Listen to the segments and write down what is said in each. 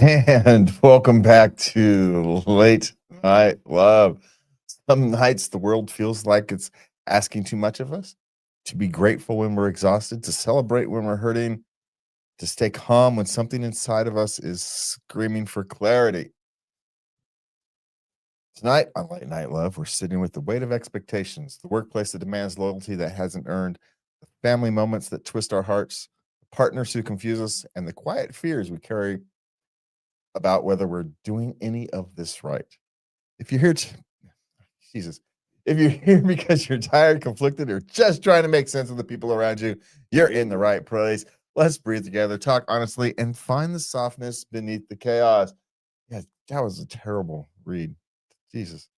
And welcome back to Late Night Love. Some nights the world feels like it's asking too much of us, to be grateful when we're exhausted, to celebrate when we're hurting, to stay calm when something inside of us is screaming for clarity. Tonight on Late Night Love, we're sitting with the weight of expectations, the workplace that demands loyalty that hasn't earned, the family moments that twist our hearts, the partners who confuse us, and the quiet fears we carry about whether we're doing any of this right. If you're here to, Jesus, if you're here because you're tired, conflicted, or just trying to make sense of the people around you, you're in the right place. Let's breathe together, talk honestly, and find the softness beneath the chaos. Yeah, that was a terrible read. Jesus.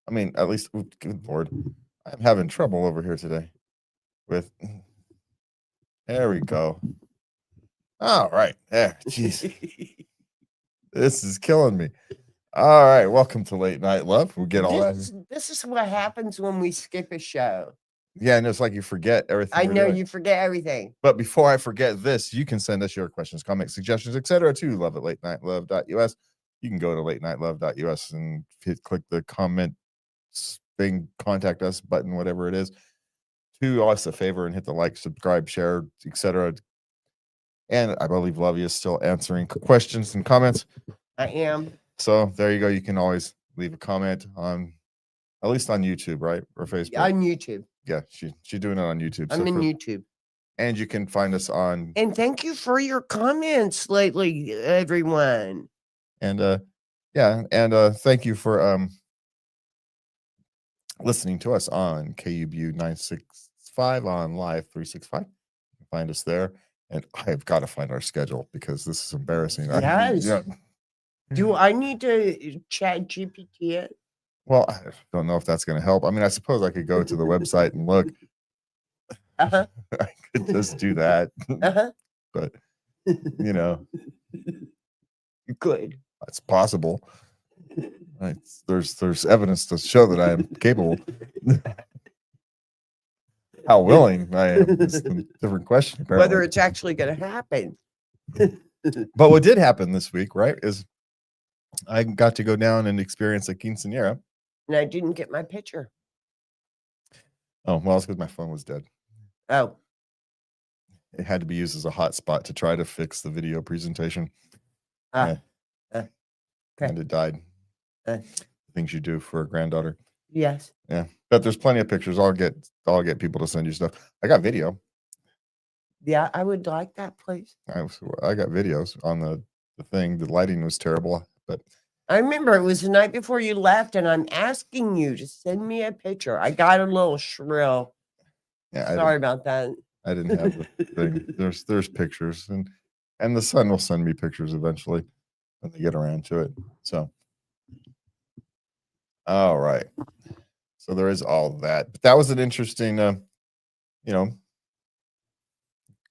I mean, at least, good Lord, I'm having trouble over here today with, there we go. All right. There. Jeez. This is killing me. All right, welcome to Late Night Love. We get all that. This is what happens when we skip a show. Yeah, and it's like you forget everything. I know you forget everything. But before I forget this, you can send us your questions, comments, suggestions, etc. to love@latenightLove.us. You can go to latenightLove.us and click the comment thing, contact us button, whatever it is. Do us a favor and hit the like, subscribe, share, etc. And I believe Lovey is still answering questions and comments. I am. So there you go. You can always leave a comment on, at least on YouTube, right? Or Facebook. On YouTube. Yeah, she's doing it on YouTube. I'm in YouTube. And you can find us on. And thank you for your comments lately, everyone. And thank you for listening to us on KUBU 965 on Live 365. You can find us there. And I've got to find our schedule because this is embarrassing. Yes. Do I need to chat GPT it? Well, I don't know if that's going to help. I mean, I suppose I could go to the website and look. Uh-huh. I could just do that. Uh-huh. But, you know. You could. It's possible. Right. There's evidence to show that I am capable. How willing I am is a different question. Apparently. Whether it's actually going to happen. But what did happen this week, right, is I got to go down and experience a quinceañera. And I didn't get my picture. Oh, well, it's because my phone was dead. Oh. It had to be used as a hotspot to try to fix the video presentation. Okay. And it died. Things you do for a granddaughter. Yes. Yeah. But there's plenty of pictures. I'll get people to send you stuff. I got video. Yeah, I would like that, please. I got videos on the thing. The lighting was terrible, but I remember it was the night before you left, and I'm asking you to send me a picture. I got a little shrill. Yeah, sorry about that. I didn't have the thing. There's pictures, and the son will send me pictures eventually when they get around to it. So, all right. So there is all that. But that was an interesting,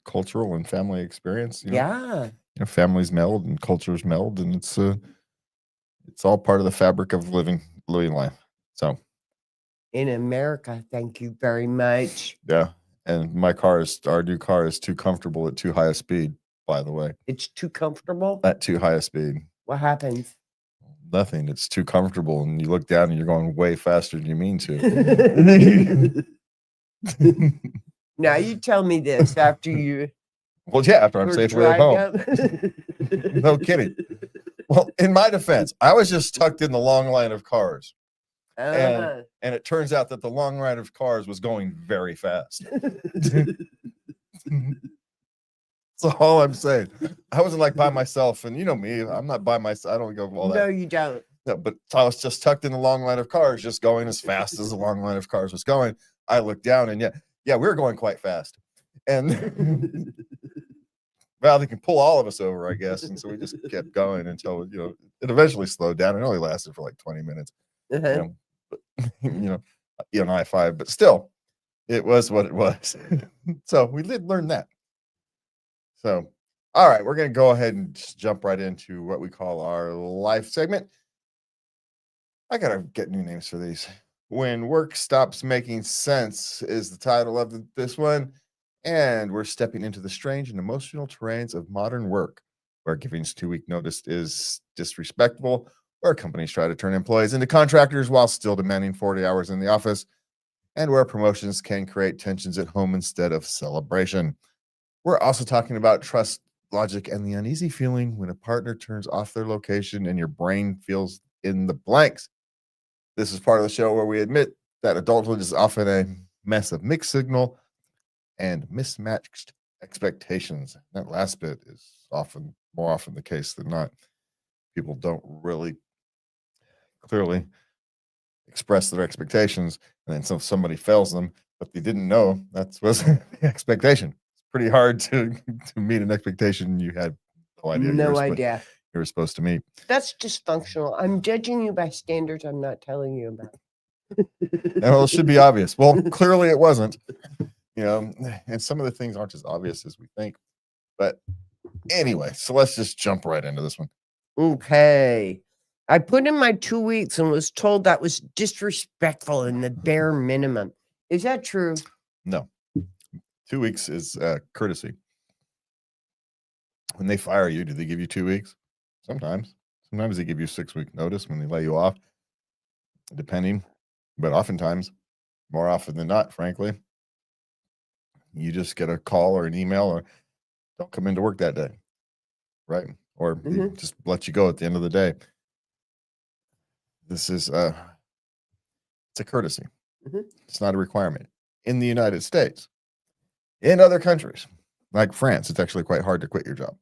cultural and family experience. Yeah. Families meld and cultures meld, and it's all part of the fabric of living life. So in America, thank you very much. Yeah. And our new car is too comfortable at too high a speed, by the way. It's too comfortable? At too high a speed. What happens? Nothing. It's too comfortable, and you look down and you're going way faster than you mean to. Now you tell me this after you. Well, yeah, after I'm safely at home. No kidding. Well, in my defense, I was just tucked in the long line of cars. And it turns out that the long line of cars was going very fast. That's all I'm saying. I wasn't like by myself, and you know me, I'm not by myself. I don't go all that. No, you don't. No, but I was just tucked in the long line of cars, just going as fast as the long line of cars was going. I looked down, and yeah, we were going quite fast. And well, they can pull all of us over, I guess. And so we just kept going until it eventually slowed down. It only lasted for like 20 minutes. I-5, but still, it was what it was. So we did learn that. So, all right, we're going to go ahead and just jump right into what we call our life segment. I got to get new names for these. When Work Stops Making Sense is the title of this one. And we're stepping into the strange and emotional terrains of modern work. where giving 2-week notice is disrespectful, where companies try to turn employees into contractors while still demanding 40 hours in the office, and where promotions can create tensions at home instead of celebration. We're also talking about trust, logic, and the uneasy feeling when a partner turns off their location and your brain fills in the blanks. This is part of the show where we admit that adulthood is often a mess of mixed signal and mismatched expectations. That last bit is more often the case than not. People don't really clearly express their expectations, and then somebody fails them, but they didn't know that was the expectation. It's pretty hard to meet an expectation you had no idea you were supposed to meet. That's dysfunctional. I'm judging you by standards I'm not telling you about. Well, it should be obvious. Well, clearly it wasn't. And some of the things aren't as obvious as we think. But anyway, so let's just jump right into this one. Okay. I put in my 2 weeks and was told that was disrespectful and the bare minimum. Is that true? No. 2 weeks is courtesy. When they fire you, do they give you 2 weeks? Sometimes. Sometimes they give you 6-week notice when they lay you off, depending. But oftentimes, more often than not, frankly, you just get a call or an email or don't come into work that day, right? Or they just let you go at the end of the day. This is it's a courtesy. It's not a requirement. In the United States, in other countries, like France, it's actually quite hard to quit your job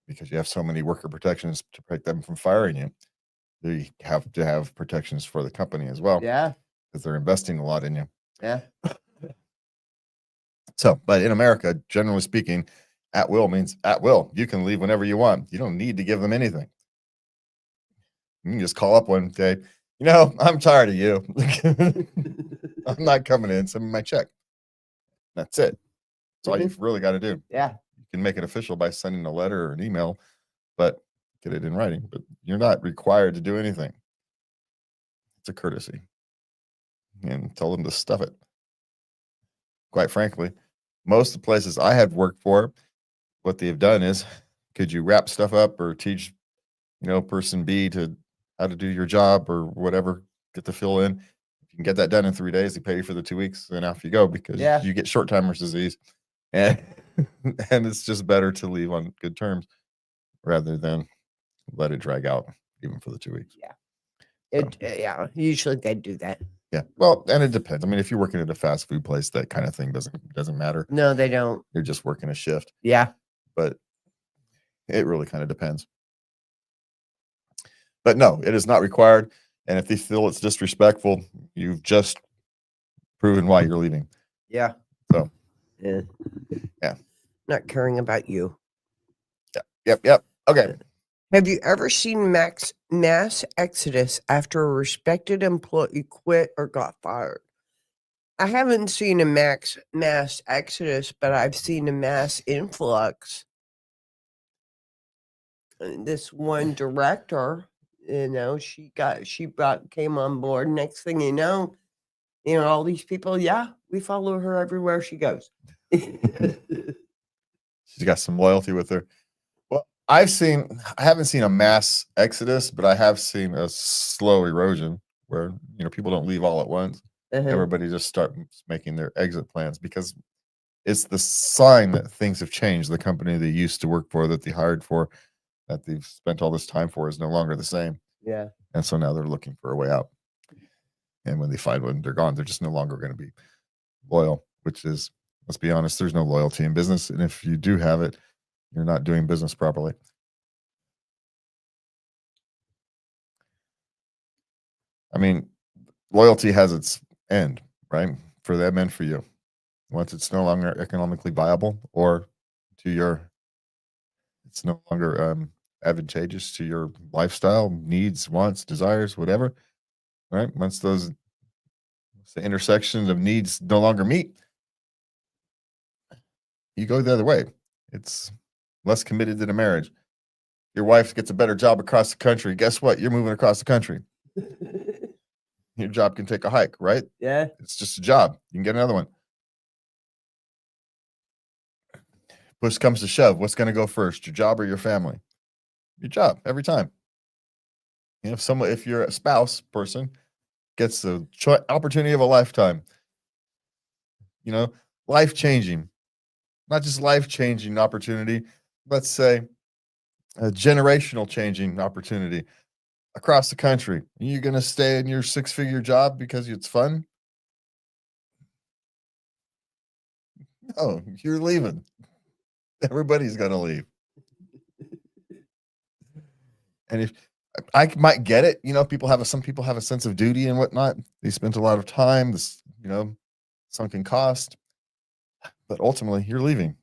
because you have so many worker protections to protect them from firing you. They have to have protections for the company as well. Yeah. Because they're investing a lot in you. Yeah. So, but in America, generally speaking, at will means at will. You can leave whenever you want. You don't need to give them anything. You can just call up one day, I'm tired of you. I'm not coming in. Send me my check. That's it. That's all you've really got to do. Yeah. You can make it official by sending a letter or an email, but get it in writing. But you're not required to do anything. It's a courtesy. And tell them to stuff it. Quite frankly, most of the places I have worked for, what they've done is, could you wrap stuff up or teach, person B to how to do your job or whatever, get to fill in. If you can get that done in 3 days, they pay you for the 2 weeks, then off you go because you get short timer's disease. And it's just better to leave on good terms rather than let it drag out even for the 2 weeks. Yeah. Usually they do that. Yeah. Well, and it depends. I mean, if you're working at a fast food place, that kind of thing doesn't matter. No, they don't. You're just working a shift. Yeah. But it really kind of depends. But no, it is not required. And if they feel it's disrespectful, you've just proven why you're leaving. Yeah. So, yeah. Not caring about you. Yep. Okay. Have you ever seen mass exodus after a respected employee quit or got fired? I haven't seen a mass exodus, but I've seen a mass influx. This one director, she came on board. Next thing you know, all these people, we follow her everywhere she goes. She's got some loyalty with her. Well, I haven't seen a mass exodus, but I have seen a slow erosion where, people don't leave all at once. Everybody just starts making their exit plans because it's the sign that things have changed. The company they used to work for, that they hired for, that they've spent all this time for is no longer the same. Yeah. And so now they're looking for a way out. And when they find one, they're gone. They're just no longer going to be loyal, which is, let's be honest, there's no loyalty in business. And if you do have it, you're not doing business properly. I mean, loyalty has its end, right? For them and for you. Once it's no longer economically viable or it's no longer advantageous to your lifestyle, needs, wants, desires, whatever, right? Once the intersections of needs no longer meet, you go the other way. It's less committed than a marriage. Your wife gets a better job across the country. Guess what? You're moving across the country. Your job can take a hike, right? Yeah. It's just a job. You can get another one. Push comes to shove, what's going to go first, your job or your family? Your job every time. If you're a spouse person, gets the opportunity of a lifetime, you know, life changing, not just life changing opportunity, let's say a generational changing opportunity across the country. Are you going to stay in your 6-figure job because it's fun? No, you're leaving. Everybody's going to leave. And if I might get it, some people have a sense of duty and whatnot. They spent a lot of time, sunken cost, but ultimately you're leaving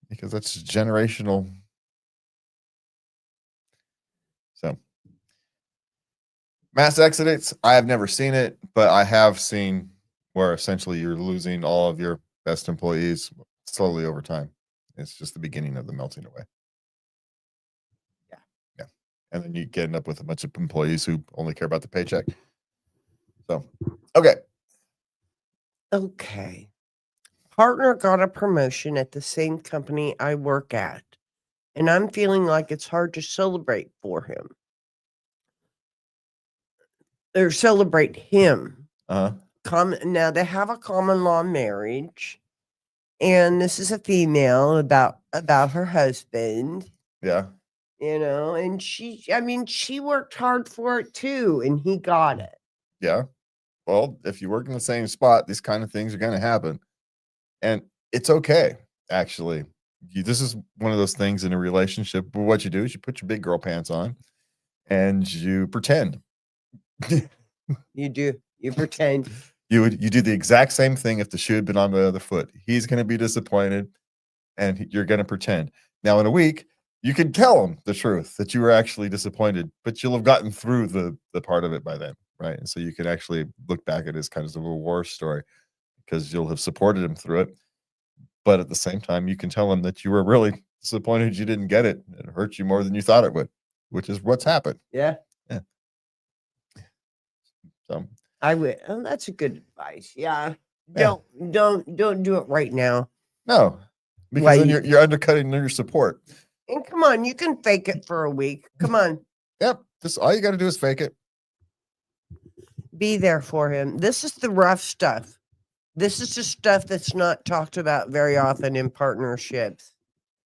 because that's generational. So mass exodus, I have never seen it, but I have seen where essentially you're losing all of your best employees slowly over time. It's just the beginning of the melting away. Yeah. Yeah. And then you end up with a bunch of employees who only care about the paycheck. So, okay. Okay. Partner got a promotion at the same company I work at, and I'm feeling like it's hard to celebrate for him. Or celebrate him. Uh huh. Now they have a common law marriage, and this is a female about her husband, Yeah. and she worked hard for it too, and he got it. Yeah. Well, if you work in the same spot, these kind of things are going to happen. And it's okay, actually. This is one of those things in a relationship where what you do is you put your big girl pants on and you pretend. You do. You pretend. You do the exact same thing if the shoe had been on the other foot. He's going to be disappointed and you're going to pretend. Now, in a week, you can tell him the truth that you were actually disappointed, but you'll have gotten through the part of it by then, right? And so you can actually look back at it as kind of a war story because you'll have supported him through it. But at the same time, you can tell him that you were really disappointed you didn't get it. It hurt you more than you thought it would, which is what's happened. Yeah. Yeah. So I would. Oh, that's a good advice. Yeah. yeah. Don't do it right now. No, because then you're undercutting your support. And come on, you can fake it for a week. Come on. Yep. Just all you got to do is fake it. Be there for him. This is the rough stuff. This is the stuff that's not talked about very often in partnerships.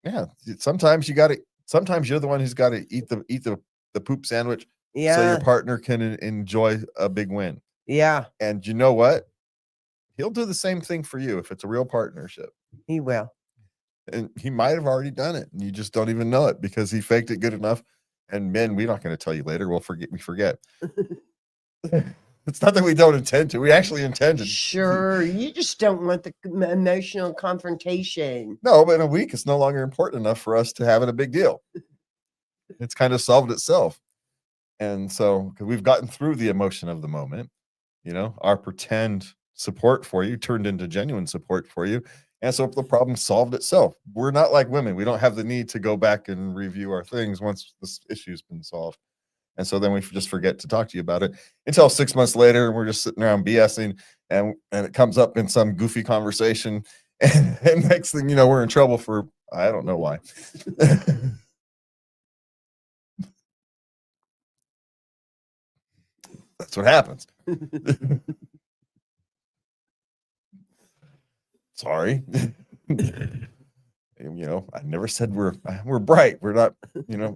Yeah. Sometimes you're the one who's got to eat the poop sandwich so your Yeah. partner can enjoy a big win. Yeah. And you know what? He'll do the same thing for you if it's a real partnership. He will. And he might have already done it, and you just don't even know it because he faked it good enough. And men, we're not going to tell you later. We forget. It's not that we don't intend to. We actually intended. Sure. You just don't want the emotional confrontation. No, but in a week, it's no longer important enough for us to have it a big deal. It's kind of solved itself. And so, because we've gotten through the emotion of the moment, our pretend support for you turned into genuine support for you. And so the problem solved itself. We're not like women. We don't have the need to go back and review our things once this issue's been solved. And so then we just forget to talk to you about it until 6 months later, and we're just sitting around BSing, and it comes up in some goofy conversation. And next thing you know, we're in trouble for, I don't know why. That's what happens. Sorry. I never said we're bright. We're not,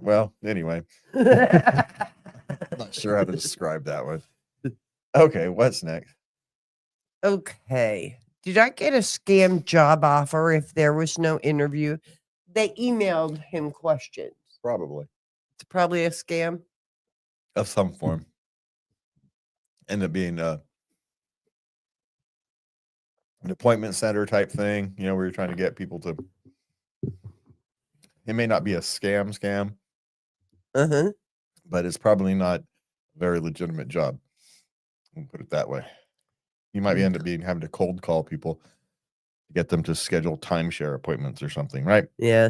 well, anyway. Not sure how to describe that one. Okay, what's next? Okay. Did I get a scam job offer if there was no interview? They emailed him questions. Probably. It's probably a scam. Of some form. End up being an appointment center type thing, where you're trying to get people to. It may not be a scam, Uh-huh. but it's probably not a very legitimate job. We'll put it that way. You might end up having to cold call people to get them to schedule timeshare appointments or something, right? Yeah.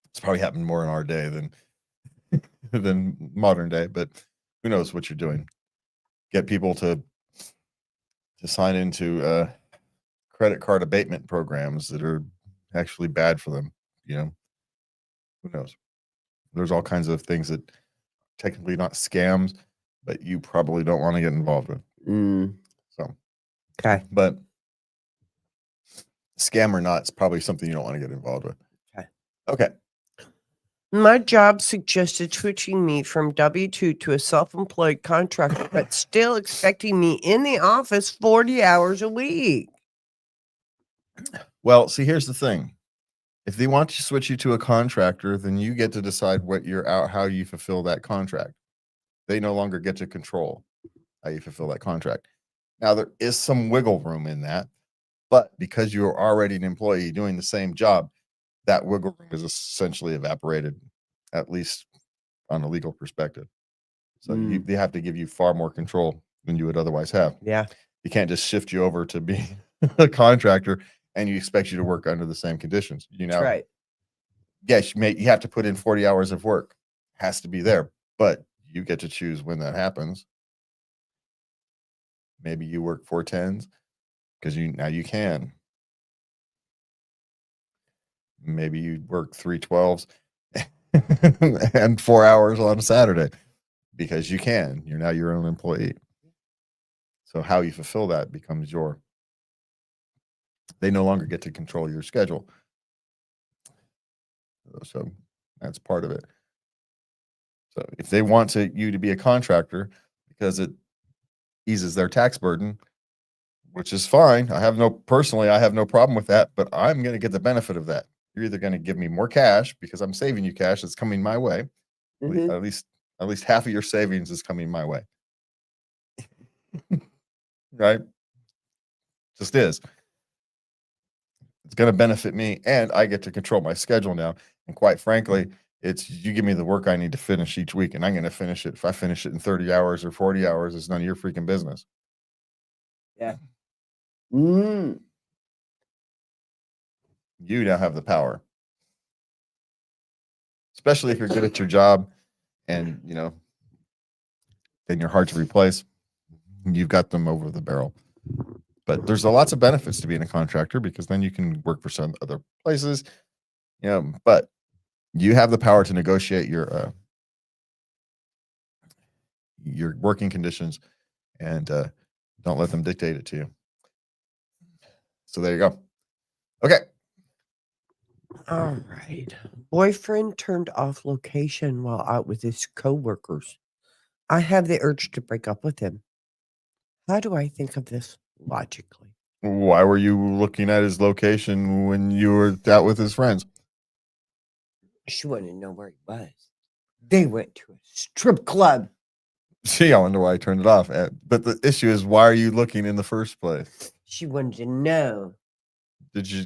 It's probably happened more in our day than modern day, but who knows what you're doing. Get people to sign into credit card abatement programs that are actually bad for them. Who knows? There's all kinds of things that technically not scams, but you probably don't want to get involved with. So, Okay. but scam or not, it's probably something you don't want to get involved with. Okay. My job suggested switching me from W-2 to a self-employed contractor, but still expecting me in the office 40 hours a week. Well, see, here's the thing. If they want to switch you to a contractor, then you get to decide how you fulfill that contract. They no longer get to control how you fulfill that contract. Now, there is some wiggle room in that, but because you're already an employee doing the same job, that wiggle room is essentially evaporated, at least on a legal perspective. So they have to give you far more control than you would otherwise have. Yeah. You can't just shift you over to be a contractor and you expect you to work under the same conditions. That's right. Yes, you have to put in 40 hours of work. Has to be there, but you get to choose when that happens. Maybe you work 4 10s because now you can. Maybe you work 3 12s and 4 hours on a Saturday because you can. You're now your own employee. So how you fulfill that becomes they no longer get to control your schedule. So that's part of it. So if they want you to be a contractor because it eases their tax burden, which is fine. I have no problem with that, but I'm going to get the benefit of that. You're either going to give me more cash because I'm saving you cash that's coming my way. At least half of your savings is coming my way. Right? Just is. It's going to benefit me and I get to control my schedule now. And quite frankly, it's you give me the work I need to finish each week and I'm going to finish it. If I finish it in 30 hours or 40 hours, it's none of your freaking business. Yeah. You now have the power. Especially if you're good at your job and, then you're hard to replace. You've got them over the barrel. But there's lots of benefits to being a contractor because then you can work for some other places. But you have the power to negotiate your working conditions and don't let them dictate it to you. So there you go. Okay. All right. Boyfriend turned off location while out with his coworkers. I have the urge to break up with him. How do I think of this logically? Why were you looking at his location when you were out with his friends? She wanted to know where he was. They went to a strip club. See, I wonder why I turned it off. But the issue is, why are you looking in the first place? She wanted to know. Did you?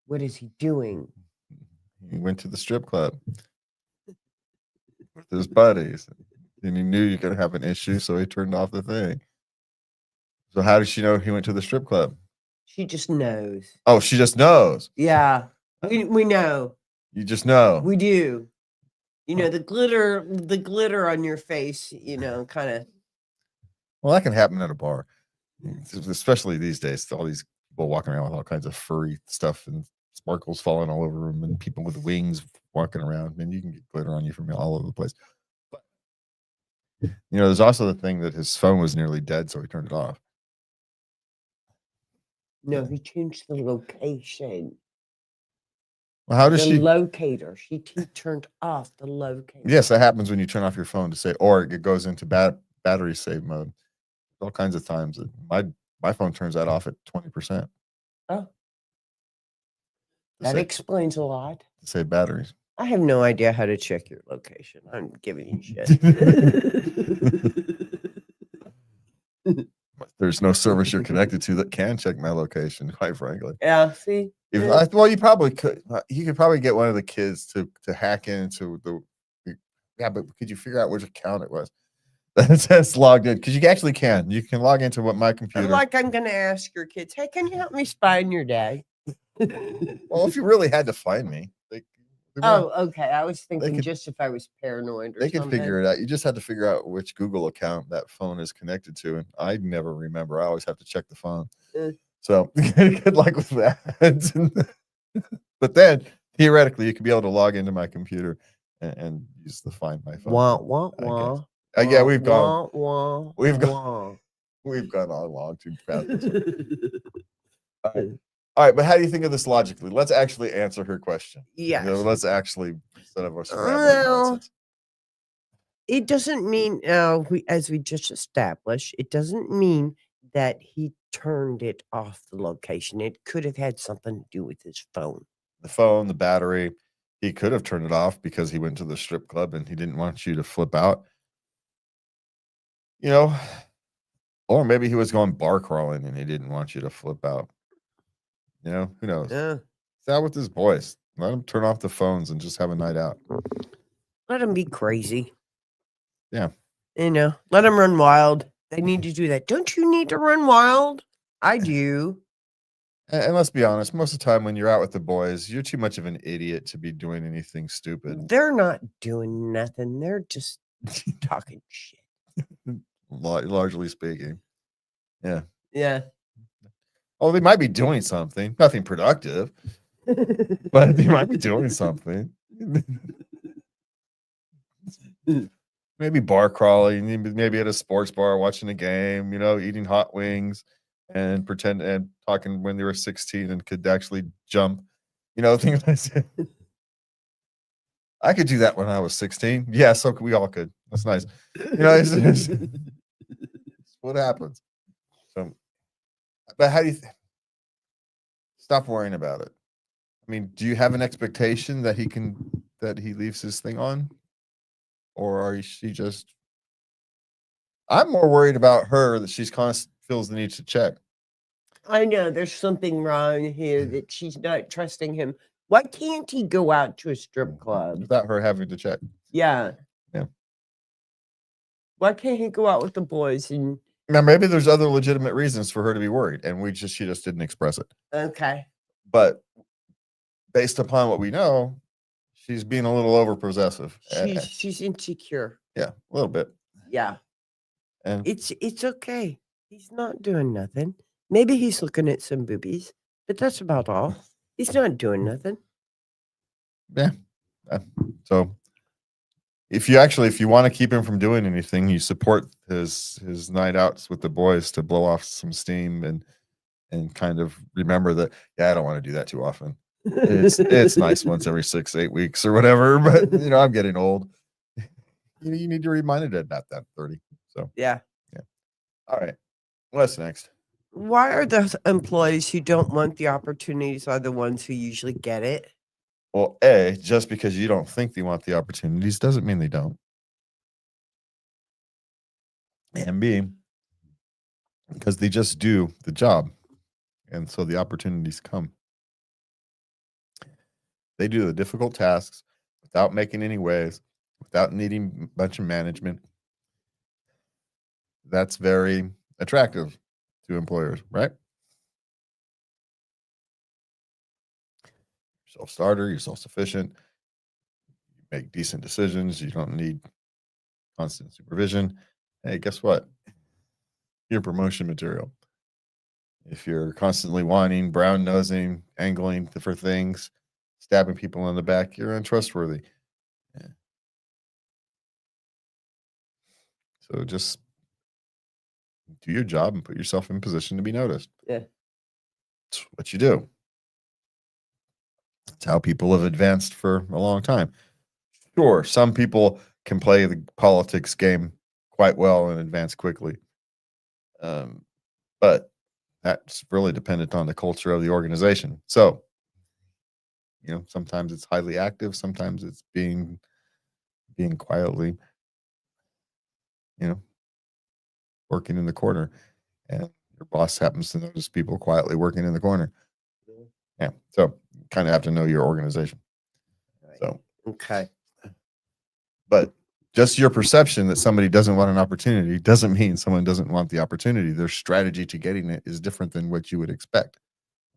What is he doing? He went to the strip club with his buddies, and he knew you're going to have an issue, so he turned off the thing. So how did she know he went to the strip club? She just knows. Oh, she just knows. Yeah, we know. You just know. We do. The glitter on your face, kind of. Well, that can happen at a bar, especially these days. All these people walking around with all kinds of furry stuff and sparkles falling all over them, and people with wings walking around, and you can get glitter on you from all over the place. But there's also the thing that his phone was nearly dead, so he turned it off. No, he changed the location. Well, how does the she locator? She turned off the locator. Yes, that happens when you turn off your phone to say, or it goes into battery save mode. All kinds of times that my phone turns that off at 20%. Oh, that explains a lot. To save batteries. I have no idea how to check your location. I'm giving you shit. There's no service you're connected to that can check my location, quite frankly. Yeah, see? Well, you probably could. You could probably get one of the kids to hack into yeah, but could you figure out which account it was? That's logged in, because you actually can. You can log into my computer. I'm going to ask your kids, hey, can you help me spy on your day? Well, if you really had to find me. Okay. I was thinking just if I was paranoid or they something. could figure it out. You just had to figure out which Google account that phone is connected to. And I never remember. I always have to check the phone. So good luck with that. But then theoretically, you could be able to log into my computer and use the Find My Phone. Wah, thing, wah, I guess. wah. Yeah, we've gone, Wah, wah, we've gone, wah. we've gone on long too fast. All right. All right, but how do you think of this logically? Let's actually answer her question. Yes. Let's actually, instead of us rambling Well, nonsense. it doesn't mean, as we just established, it doesn't mean that he turned it off the location. It could have had something to do with his phone. The phone, the battery. He could have turned it off because he went to the strip club and he didn't want you to flip out. You know, or maybe he was going bar crawling and he didn't want you to flip out. Who knows? Uh, He's out with his boys. Let him turn off the phones and just have a night out. Let him be crazy. Yeah. Let him run wild. They need to do that. Don't you need to run wild? I do. And let's be honest, most of the time when you're out with the boys, you're too much of an idiot to be doing anything stupid. They're not doing nothing. They're just talking shit. Largely speaking. Yeah. Yeah. Oh, they might be doing something. Nothing productive, but they might be doing something. Maybe bar crawling, maybe at a sports bar watching a game, eating hot wings and talking when they were 16 and could actually jump, things like that. I could do that when I was 16. Yeah, so we all could. That's nice. It's what happens. So, but how do you stop worrying about it? I mean, do you have an expectation that he leaves his thing on? Or are she just I'm more worried about her that she's feels the need to check. I know there's something wrong here that she's not trusting him. Why can't he go out to a strip club? Without her having to check. Yeah. Yeah. Why can't he go out with the boys and Now maybe there's other legitimate reasons for her to be worried, and she just didn't express it. okay. But based upon what we know, she's being a little over possessive. She's insecure. Yeah, a little bit. Yeah. And It's okay. He's not doing nothing. Maybe he's looking at some boobies, but that's about all. He's not doing nothing. yeah. So if you want to keep him from doing anything, you support his night outs with the boys to blow off some steam and kind of remember that, I don't want to do that too often. It's nice once every 6-8 weeks or whatever, but I'm getting old. You need to be reminded about that 30. So Yeah. All right. What's next? Why are the employees who don't want the opportunities are the ones who usually get it? Well, A, just because you don't think they want the opportunities doesn't mean they don't. And B, because they just do the job. And so the opportunities come. They do the difficult tasks without making any waves, without needing a bunch of management. That's very attractive to employers, right? Self-starter, you're self-sufficient, you make decent decisions, you don't need constant supervision. Hey, guess what? You're promotion material. If you're constantly whining, brown nosing, angling for things, stabbing people in the back, you're untrustworthy. Yeah. So just do your job and put yourself in position to be noticed. Yeah. It's what you do. It's how people have advanced for a long time. Sure, some people can play the politics game quite well and advance quickly. But that's really dependent on the culture of the organization. So, sometimes it's highly active, sometimes it's being quietly, working in the corner. And your boss happens to notice people quietly working in the corner. Yeah. So kind of have to know your organization. Right. So, okay. But just your perception that somebody doesn't want an opportunity doesn't mean someone doesn't want the opportunity. Their strategy to getting it is different than what you would expect.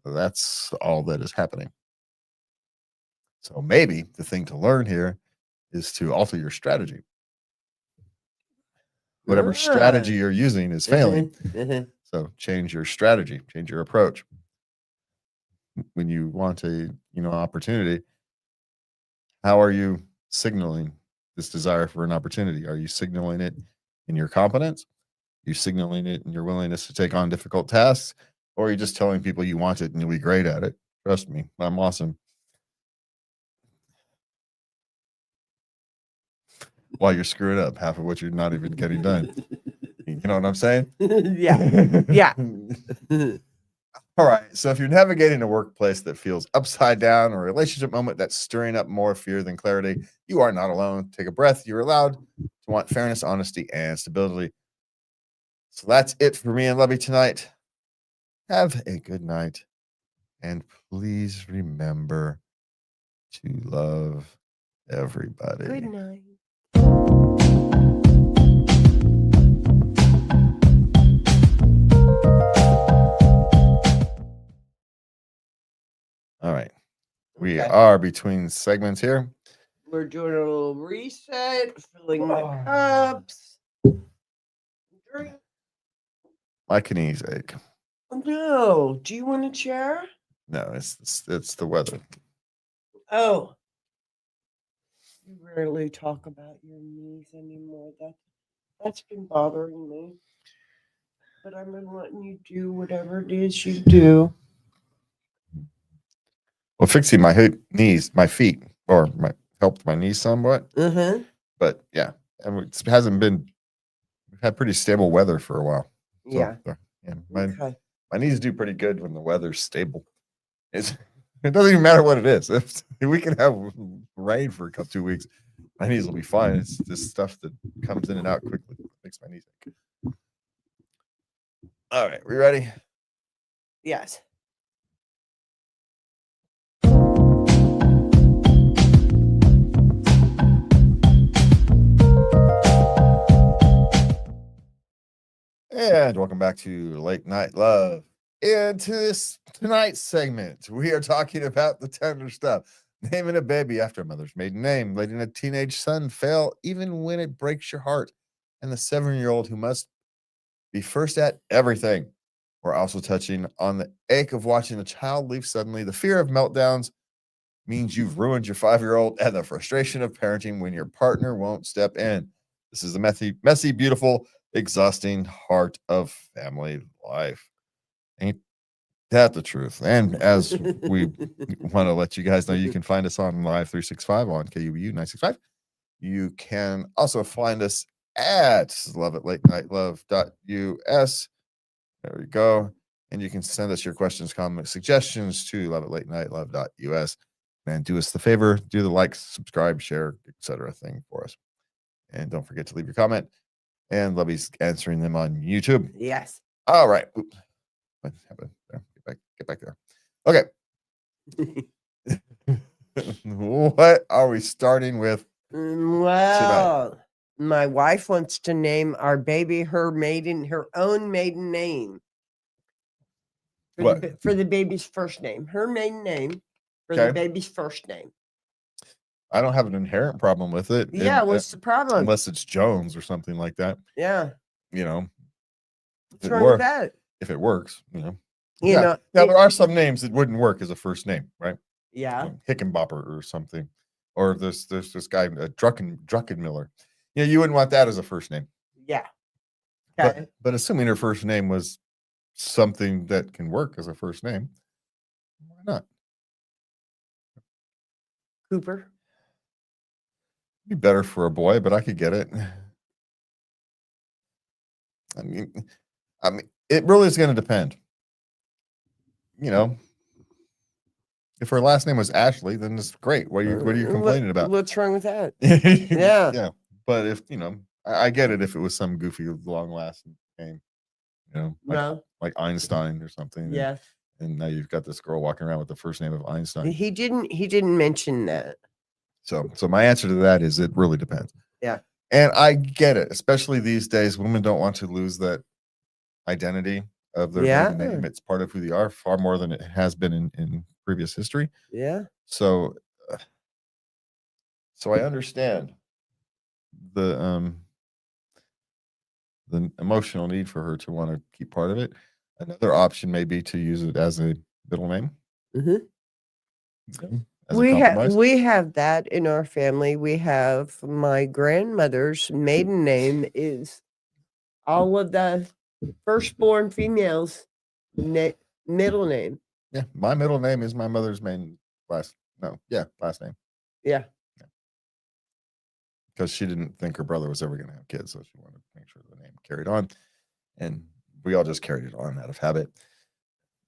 So that's all that is happening. So maybe the thing to learn here is to alter your strategy. Whatever strategy you're using is failing. So change your strategy, change your approach. When you want a, opportunity, how are you signaling this desire for an opportunity? Are you signaling it in your competence? Are you signaling it in your willingness to take on difficult tasks? Or are you just telling people you want it and you'll be great at it? Trust me, I'm awesome. While you're screwing up half of what you're not even getting done. You know what I'm saying? Yeah. Yeah. All right. So if you're navigating a workplace that feels upside down or a relationship moment that's stirring up more fear than clarity, you are not alone. Take a breath. You're allowed to want fairness, honesty, and stability. So that's it for me and Lovey tonight. Have a good night. And please remember to love everybody. Good night. All right. We Okay. are between segments here. We're doing a little reset, filling the cups. Drink. My knees ache. No. Do you want a chair? No, it's the weather. Oh. You rarely talk about your knees anymore. That's been bothering me. But I've been letting you do whatever it is you do. Well, fixing my knees, my feet, or my helped my knees somewhat. Uh-huh. But yeah, and it hasn't been. We've had pretty stable weather for a while. So, Yeah. yeah, Okay. my knees do pretty good when the weather's stable. It doesn't even matter what it is. If we can have rain for 2 weeks, my knees will be fine. It's this stuff that comes in and out quickly makes my knees ache. All right, we ready? Yes. And welcome back to Late Night Love. Into this tonight's segment, we are talking about the tender stuff. Naming a baby after a mother's maiden name, letting a teenage son fail even when it breaks your heart, and the 7-year-old who must be first at everything. We're also touching on the ache of watching a child leave suddenly, the fear of meltdowns means you've ruined your 5-year-old, and the frustration of parenting when your partner won't step in. This is the messy, beautiful, exhausting heart of family life. Ain't that the truth? And as we want to let you guys know, you can find us on Live 365 on KUBU 965. You can also find us at loveitlatenightLove.us. There we go. And you can send us your questions, comments, suggestions to loveitlatenightLove.us. And do us the favor, do the like, subscribe, share, etc. thing for us. And don't forget to leave your comment. And Lovey's answering them on YouTube. Yes. All right. Oops. What happened there? Get back there. Okay. What are we starting with? Well, my wife wants to name our baby her own maiden name. For the baby's first name. Her maiden name for the baby's first name. I don't have an inherent problem with it. Yeah, what's the problem? Unless it's Jones or something like that. Yeah. What's wrong with that? If it works, Now there are some names that wouldn't work as a first name, right? Yeah. Hickenbopper or something. Or there's this guy, Druckenmiller. You wouldn't want that as a first name. Yeah. Okay. But assuming her first name was something that can work as a first name, why not? Cooper. Be better for a boy, but I could get it. I mean, it really is going to depend. If her last name was Ashley, then it's great. What are you complaining about? What's wrong with that? Yeah. Yeah. But if I get it if it was some goofy, long lasting name, like Einstein or something. Yeah. And now you've got this girl walking around with the first name of Einstein. He didn't mention that. So my answer to that is it really depends. Yeah. And I get it, especially these days. Women don't want to lose that identity of their maiden name. It's part of who they are, far more than it has been in previous history. Yeah. So I understand the the emotional need for her to want to keep part of it. Another option may be to use it as a middle name, Mhm. as a compromise. We have that in our family. We have my grandmother's maiden name is all of the firstborn females' middle name. Yeah, my middle name is my mother's main last. No, yeah, last name. Yeah. Because she didn't think her brother was ever going to have kids, so she wanted to make sure the name carried on, and we all just carried it on out of habit.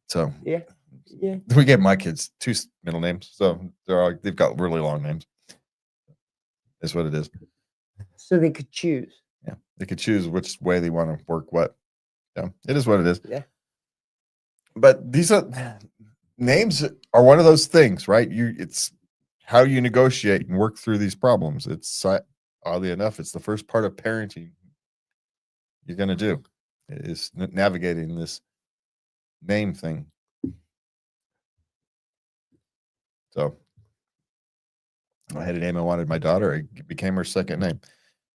So Yeah. Yeah. we gave my kids 2 middle names, so they've got really long names. Is what it is. So they could choose. Yeah, they could choose which way they want to work what. Yeah, it is what it is. Yeah. But these are names are one of those things, right? It's how you negotiate and work through these problems. It's oddly enough, it's the first part of parenting you're going to do is navigating this name thing. So I had a name I wanted my daughter. It became her second name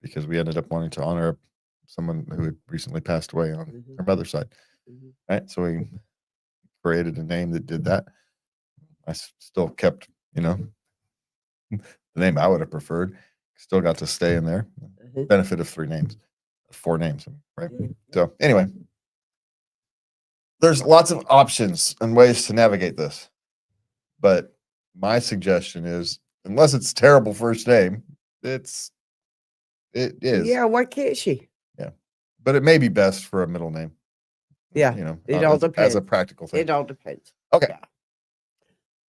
because we ended up wanting to honor someone who had recently passed away on her mother's side. Right. So we created a name that did that. I still kept, the name I would have preferred. Still got to stay in there. Benefit of 4 names, right? So anyway, there's lots of options and ways to navigate this. But my suggestion is, unless it's a terrible first name, it is. Yeah, why can't she? Yeah. But it may be best for a middle name. Yeah. It all depends. As a practical thing. It all depends. Okay. Yeah.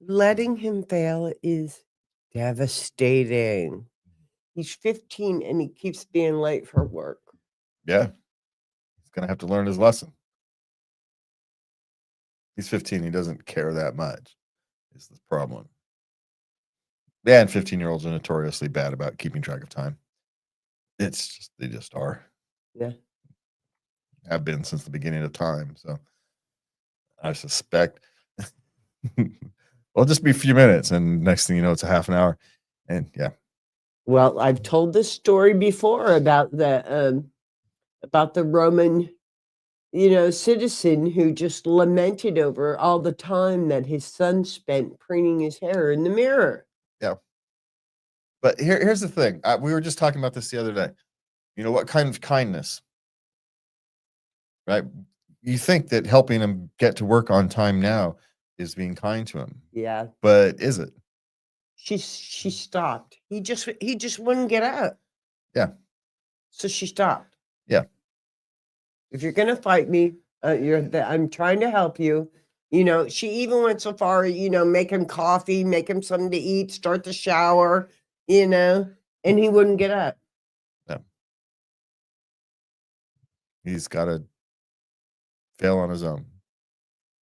Letting him fail is devastating. He's 15 and he keeps being late for work. Yeah. He's going to have to learn his lesson. He's 15. He doesn't care that much is the problem. Yeah, and 15-year-olds are notoriously bad about keeping track of time. They just are. Yeah. Have been since the beginning of time. So I suspect it'll just be a few minutes, and next thing you know, it's a half an hour. And yeah. Well, I've told this story before about the Roman, citizen who just lamented over all the time that his son spent preening his hair in the mirror. Yeah. But here's the thing. We were just talking about this the other day. What kind of kindness, right? You think that helping him get to work on time now is being kind to him. Yeah. But is it? She stopped. He just wouldn't get up. Yeah. So she stopped. Yeah. If you're gonna fight me, I'm trying to help you. She even went so far, make him coffee, make him something to eat, start the shower, and he wouldn't get up. Yeah. He's got to fail on his own.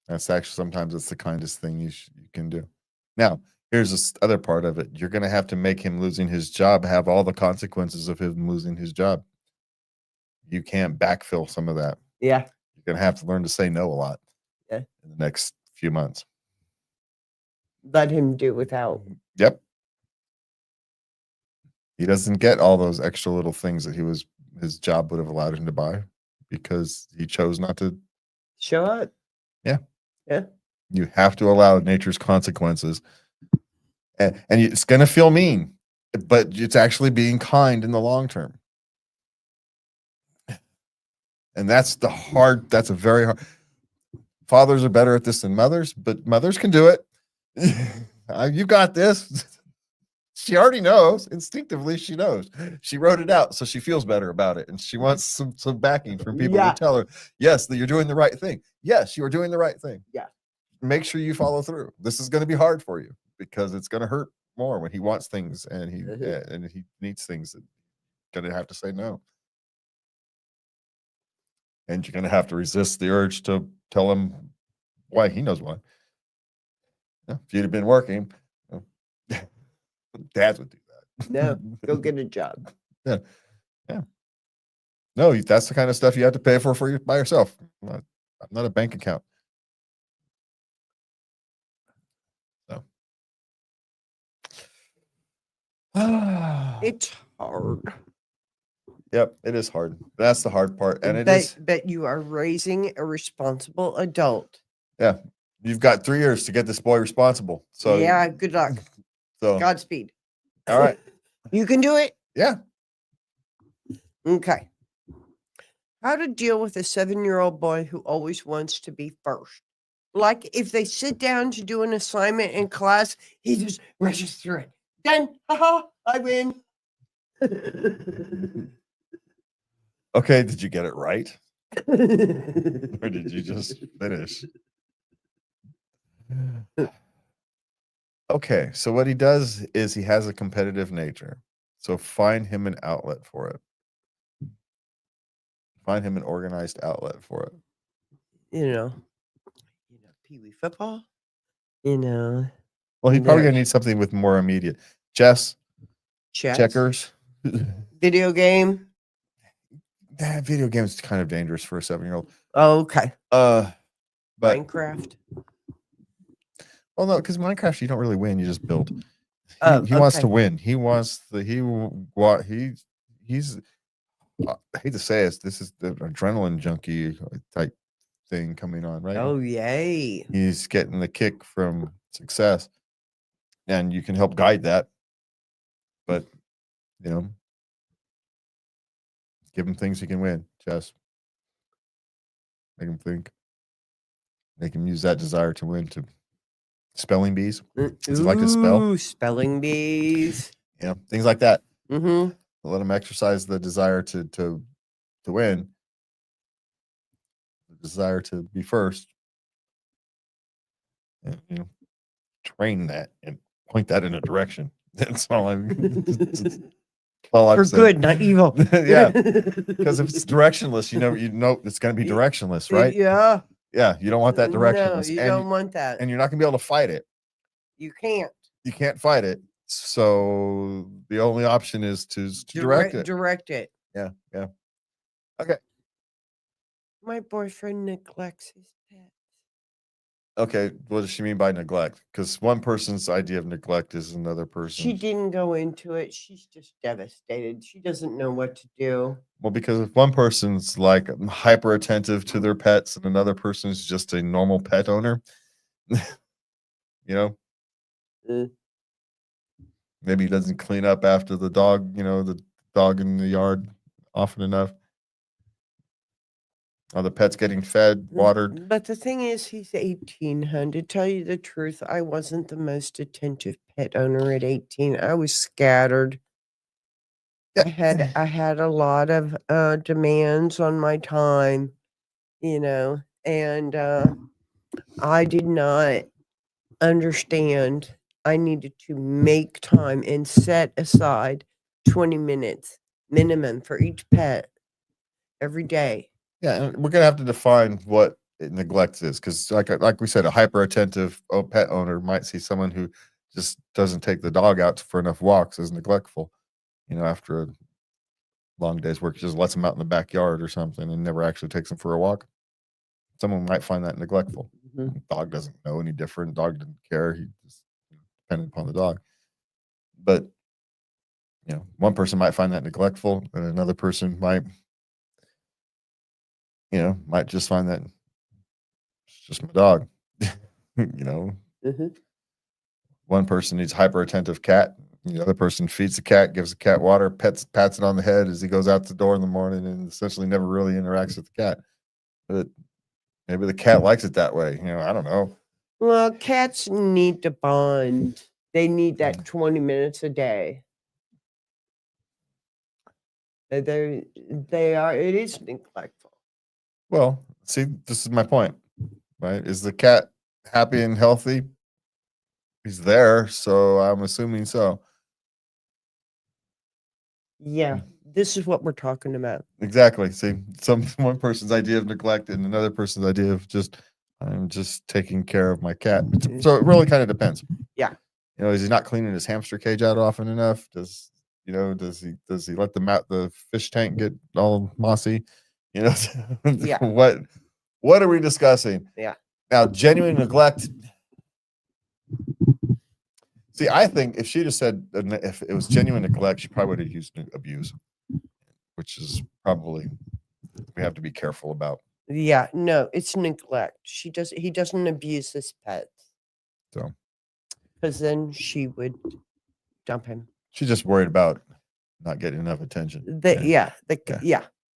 That's actually sometimes it's the kindest thing you can do. Now, here's this other part of it. You're going to have to make him losing his job have all the consequences of him losing his job. You can't backfill some of that. Yeah. You're going to have to learn to say no a lot. Yeah. In the next few months. Let him do without. Yep. He doesn't get all those extra little things that his job would have allowed him to buy because he chose not to show up. Yeah. Yeah. You have to allow nature's consequences. And it's going to feel mean, but it's actually being kind in the long term. And that's a very hard. Fathers are better at this than mothers, but mothers can do it. You got this. She already knows. Instinctively, she knows. She wrote it out, so she feels better about it. And she wants some backing from people to tell her, yes, that you're doing the right thing. Yes, you are doing the right thing. Yeah. Make sure you follow through. This is going to be hard for you because it's going to hurt more when he wants things and he needs things that going to have to say no. And you're going to have to resist the urge to tell him why. He knows why. If you'd have been working, dads would do that. No, go get a job. Yeah. Yeah. No, that's the kind of stuff you have to pay for you by yourself. I'm not a bank account. So. It's hard. Yep, it is hard. That's the hard part, and it but is. but you are raising a responsible adult. Yeah, you've got 3 years to get this boy responsible. So Yeah, good luck. So Godspeed. all right, You can do it. yeah. Okay. How to deal with a 7-year-old boy who always wants to be first. Like if they sit down to do an assignment in class, he just rushes through it. Done. Haha, I win. Okay, did you get it right, or did you just finish? Okay, so what he does is he has a competitive nature. So find him an outlet for it. Find him an organized outlet for it. you know, Pee Wee football. You know, Well, he's probably there's gonna need something with more immediate chess, chess, checkers. video game. That video game's kind of dangerous for a 7-year-old. Okay. But Minecraft. well, no, because Minecraft you don't really win; you just build. Oh, He wants to okay. win. He wants the he what he's. I hate to say it, this is the adrenaline junkie type thing coming on, right? Oh, yay. He's getting the kick from success, and you can help guide that. But you know, give him things he can win. Chess, make him think. Make him use that desire to win to spelling bees. Does he like to spell? Ooh, spelling bees. Yeah, things like that. Mm-hmm. Let him exercise the desire to win, the desire to be first, and train that and point that in a direction. That's all I'm. All I'm For saying. good, not evil. Yeah, because if it's directionless, you know it's going to be directionless, right? Yeah. Yeah, you don't want that No, directionless, you and don't want that. and you're not going to be able to fight it. You can't. You can't fight it. So the only option is to direct it. Direct it. Yeah, yeah. Okay. My boyfriend neglects his pets. Okay, what does she mean by neglect? Because one person's idea of neglect is another She person's. didn't go into it. She's just devastated. She doesn't know what to do. Well, because if one person's like hyper attentive to their pets and another person's just a normal pet owner, you know, Uh, maybe he doesn't clean up after the dog, the dog in the yard often enough. Are the pets getting fed, watered? But the thing is, he's 18, hun. To tell you the truth, I wasn't the most attentive pet owner at 18. I was scattered. Yeah. I had a lot of demands on my time, and I did not understand I needed to make time and set aside 20 minutes minimum for each pet every day. Yeah, and we're gonna have to define what neglect is, because like we said, a hyper attentive pet owner might see someone who just doesn't take the dog out for enough walks as neglectful. After a long day's work, just lets them out in the backyard or something and never actually takes them for a walk. Someone might find that neglectful. Mhm. Dog doesn't know any different. Dog didn't care. He just depended upon the dog. But one person might find that neglectful, and another person might just find that it's just my dog. you know, Mhm. One person needs hyper attentive cat. The other person feeds the cat, gives the cat water, pats it on the head as he goes out the door in the morning, and essentially never really interacts with the cat. But maybe the cat likes it that way. I don't know. Well, cats need to bond. They need that 20 minutes a day. They are. It is neglectful. Well, see, this is my point, right? Is the cat happy and healthy? He's there, so I'm assuming so. Yeah, this is what we're talking about. Exactly. See, one person's idea of neglect and another person's idea of I'm just taking care of my cat. So it really kind of depends. Yeah. Is he not cleaning his hamster cage out often enough? Does he let the fish tank get all mossy? Yeah. What are we discussing? Yeah. Now, genuine neglect. See, I think if she just said if it was genuine neglect, she probably would have used abuse. which is probably we have to be careful about. Yeah, no, it's neglect. He doesn't abuse his pets So because then she would dump him. she's just worried about not getting enough attention. Yeah.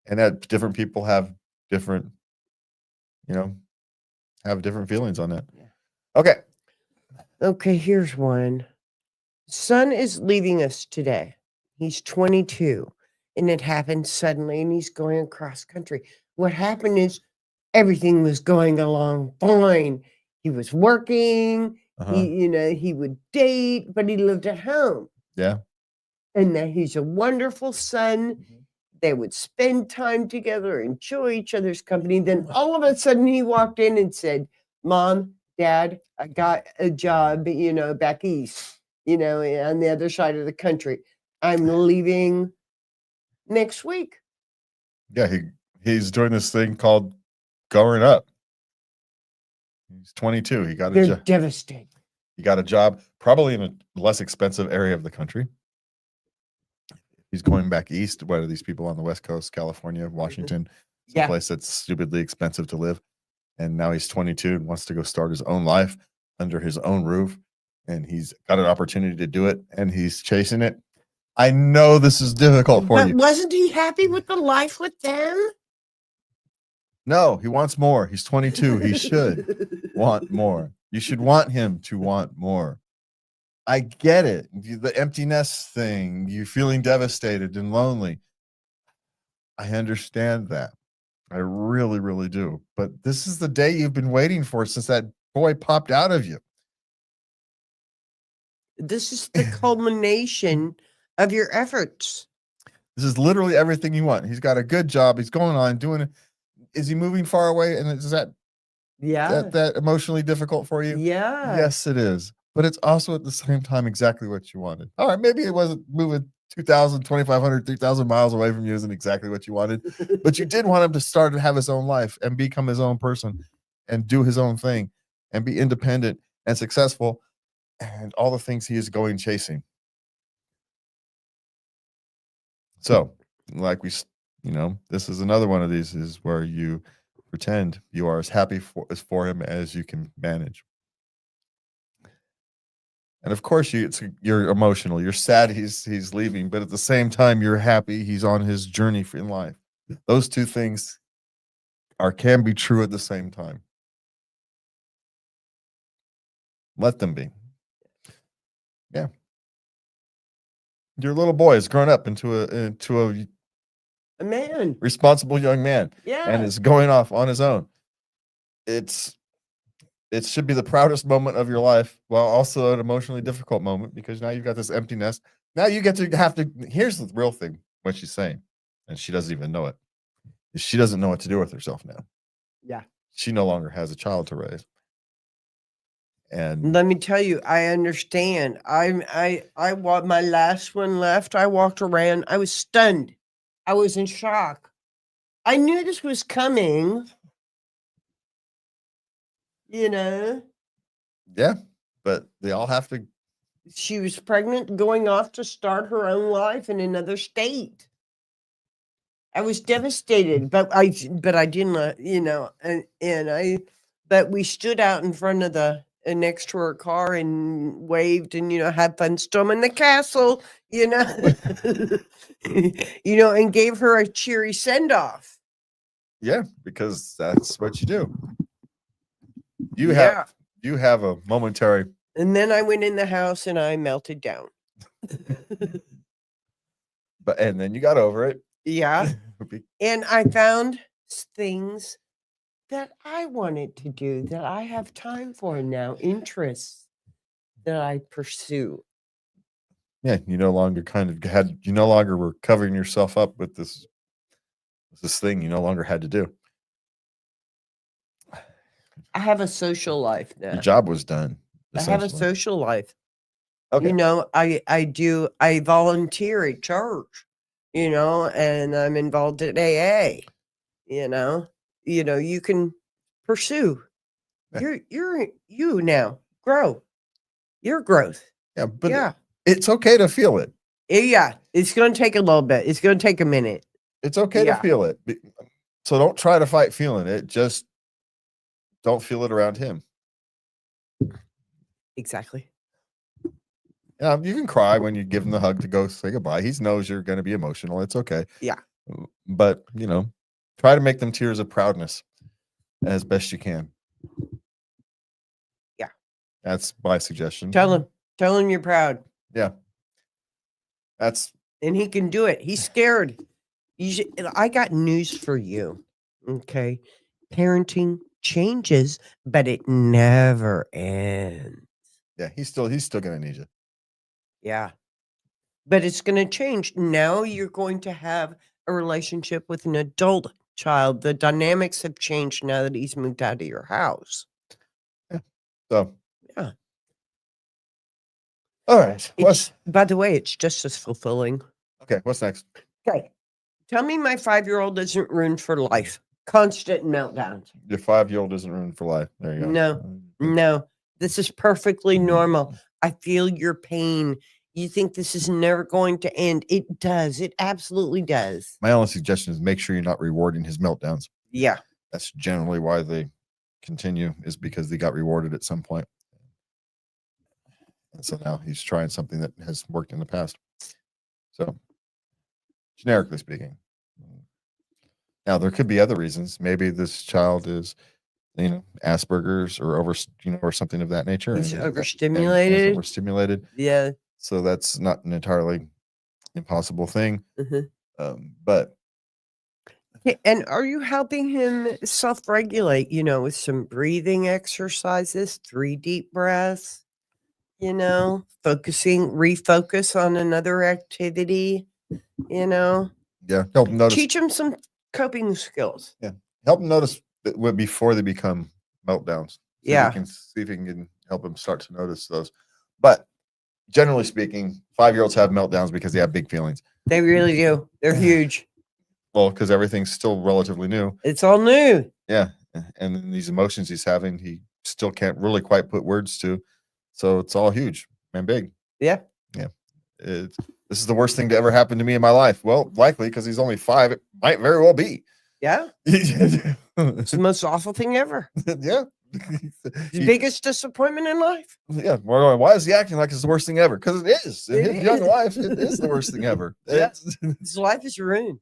And that different people have different, have different feelings on that. Yeah. Okay. Okay, here's one. Son is leaving us today. He's 22, and it happened suddenly, and he's going across country. What happened is everything was going along fine. He was working. He would date, but he lived at home. Yeah. And now he's a wonderful son. They would spend time together, enjoy each other's company. Then all of a sudden he walked in and said, Mom, Dad, I got a job, back east, on the other side of the country. I'm leaving next week. Yeah, he's doing this thing called growing up. He's 22. He got a They're job. devastated. He got a job probably in a less expensive area of the country. He's going back east. What are these people on the West Coast, California, Washington, someplace that's stupidly expensive to live? And now he's 22 and wants to go start his own life under his own roof. And he's got an opportunity to do it, and he's chasing it. I know this is difficult for you. But wasn't he happy with the life with them? No, he wants more. He's 22. He should want more. You should want him to want more. I get it. The emptiness thing, you feeling devastated and lonely. I understand that. I really, really do. But this is the day you've been waiting for since that boy popped out of you. This is the culmination of your efforts. This is literally everything you want. He's got a good job. He's going on doing it. Is he moving far away? And is that emotionally difficult for you? Yeah. Yes, it is. But it's also at the same time exactly what you wanted. All right, maybe it wasn't moving 2,000, 2,500, 3,000 miles away from you isn't exactly what you wanted, but you did want him to start to have his own life and become his own person and do his own thing and be independent and successful and all the things he is going chasing. So, like this is another one of these is where you pretend you are as happy for him as you can manage. And of course, you're emotional. You're sad he's leaving, but at the same time, you're happy he's on his journey in life. Those two things can be true at the same time. Let them be. Yeah. Your little boy has grown up into a man, responsible young man, yeah, and is going off on his own. It should be the proudest moment of your life, while also an emotionally difficult moment, because now you've got this empty nest. Now you get to have to. Here's the real thing: what she's saying, and she doesn't even know it. She doesn't know what to do with herself now. Yeah, she no longer has a child to raise. And let me tell you, I understand. I my last one left. I walked around. I was stunned. I was in shock. I knew this was coming. Yeah, but they all have to. She was pregnant, going off to start her own life in another state. I was devastated, but I didn't, but we stood out in front of next to her car and waved and, had fun storming the castle, and gave her a cheery send off. Yeah, because that's what you do. You have a momentary. And then I went in the house and I melted down. And then you got over it. Yeah. And I found things that I wanted to do, that I have time for now, interests that I pursue. Yeah, you no longer were covering yourself up with this thing you no longer had to do. I have a social life now. Your job was done. I have a social life. Okay. I volunteer at church, and I'm involved at AA. You can pursue. You're you now. Grow. Your growth. Yeah, but it's okay to feel it. Yeah, it's going to take a little bit. It's going to take a minute. It's okay to Yeah, feel it. So don't try to fight feeling it. Just don't feel it around him. exactly. You can cry when you give him the hug to go say goodbye. He knows you're going to be emotional. It's okay. Yeah. But, try to make them tears of proudness as best you can. Yeah. That's my suggestion. Tell him you're proud. Yeah. And he can do it. He's scared. I got news for you. Okay. Parenting changes, but it never ends. Yeah, he's still going to need you. Yeah. But it's going to change. Now you're going to have a relationship with an adult child. The dynamics have changed now that he's moved out of your house. Yeah. So, Yeah. all right. By the way, it's just as fulfilling. Okay, what's next? Okay. Tell me my 5-year-old isn't ruined for life. Constant meltdowns. Your 5-year-old isn't ruined for life. There you go. No. This is perfectly normal. I feel your pain. You think this is never going to end. It does. It absolutely does. My only suggestion is make sure you're not rewarding his meltdowns. Yeah. That's generally why they continue, is because they got rewarded at some point. And so now he's trying something that has worked in the past. So, generically speaking. Now, there could be other reasons. Maybe this child is, Asperger's or or something of that nature. He's and overstimulated. Overstimulated. Yeah. So that's not an entirely impossible thing. Mhm. But And are you helping him self-regulate, with some breathing exercises, 3 deep breaths, refocus on another activity, yeah, help him notice. Teach him some coping skills. Yeah, help him notice before they become meltdowns. Yeah. See if he can help him start to notice those. But generally speaking, 5-year-olds have meltdowns because they have big feelings. They really do. They're huge. Well, because everything's still relatively new. It's all new. Yeah. And then these emotions he's having, he still can't really quite put words to. So it's all huge and big. Yeah. Yeah. This is the worst thing to ever happen to me in my life. Well, likely because he's only 5, it might very well be. Yeah. It's the most awful thing ever. Yeah. The biggest disappointment in life. Yeah. Why is he acting like it's the worst thing ever? Because it is. In his young life, it is the worst thing ever. Yeah. His life is ruined.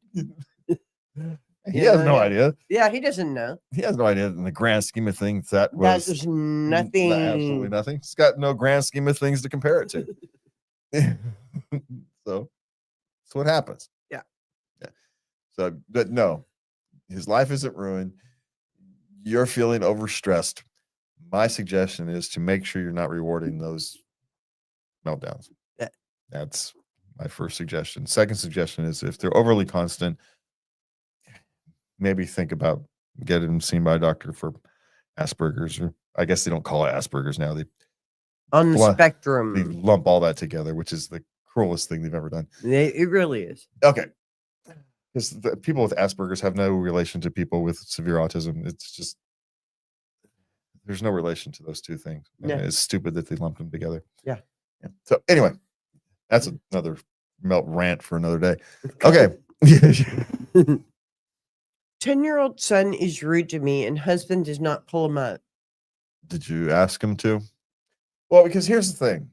He has no idea. Yeah, he doesn't know. He has no idea in the grand scheme of things that That was was nothing. absolutely nothing. He's got no grand scheme of things to compare it to. So that's what happens. Yeah. So, but no, his life isn't ruined. You're feeling overstressed. My suggestion is to make sure you're not rewarding those meltdowns. Yeah. That's my first suggestion. Second suggestion is if they're overly constant, maybe think about getting them seen by a doctor for Asperger's, or I guess they don't call it Asperger's now. They on the They spectrum. lump all that together, which is the cruelest thing they've ever done. It really is. Okay. Because the people with Asperger's have no relation to people with severe autism. It's just, there's no relation to those two things. Yeah. It's stupid that they lumped them together. Yeah. So anyway, that's another melt rant for another day. Okay. 10-year-old son is rude to me and husband does not pull him up. Did you ask him to? Well, because here's the thing.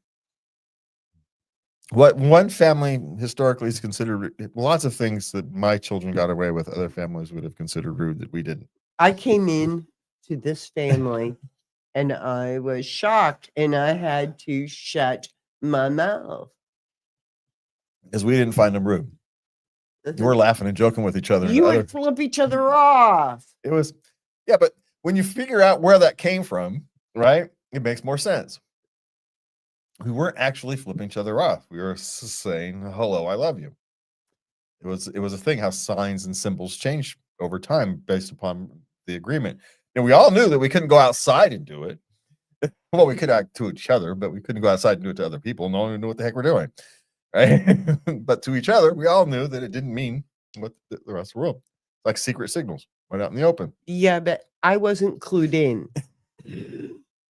What one family historically is considered, lots of things that my children got away with, other families would have considered rude that we didn't. I came in to this family and I was shocked and I had to shut my mouth. Because we didn't find them rude. You were laughing and joking with each other. You would flip each other off. It was, yeah, but when you figure out where that came from, right, it makes more sense. We weren't actually flipping each other off. We were saying, hello, I love you. It was a thing how signs and symbols change over time based upon the agreement. And we all knew that we couldn't go outside and do it. Well, we could act to each other, but we couldn't go outside and do it to other people. No one knew what the heck we're doing. Right? But to each other, we all knew that it didn't mean what the rest of the world. Like secret signals went out in the open. Yeah, but I wasn't clued in.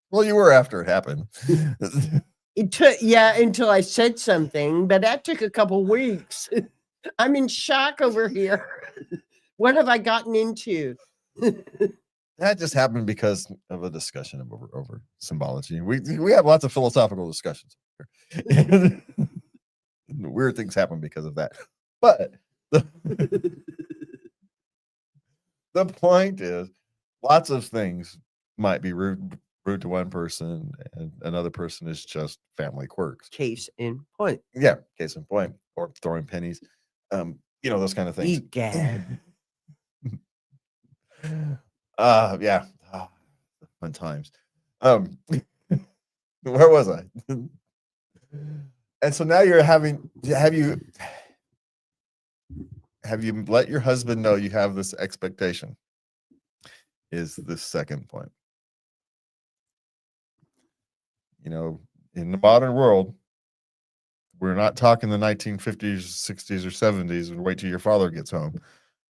Well, you were after it happened. It took, until I said something, but that took a couple weeks. I'm in shock over here. What have I gotten into? That just happened because of a discussion of over symbology. We have lots of philosophical discussions. Weird things happen because of that. But the, the point is, lots of things might be rude to one person, and another person is just family quirks. Case in point. Yeah, case in point, or throwing pennies, those kind of things. Egad. Yeah, fun times. Where was I? And so now you're have you let your husband know you have this expectation? Is the second point. In the modern world, we're not talking the 1950s, 60s, or 70s and wait till your father gets home,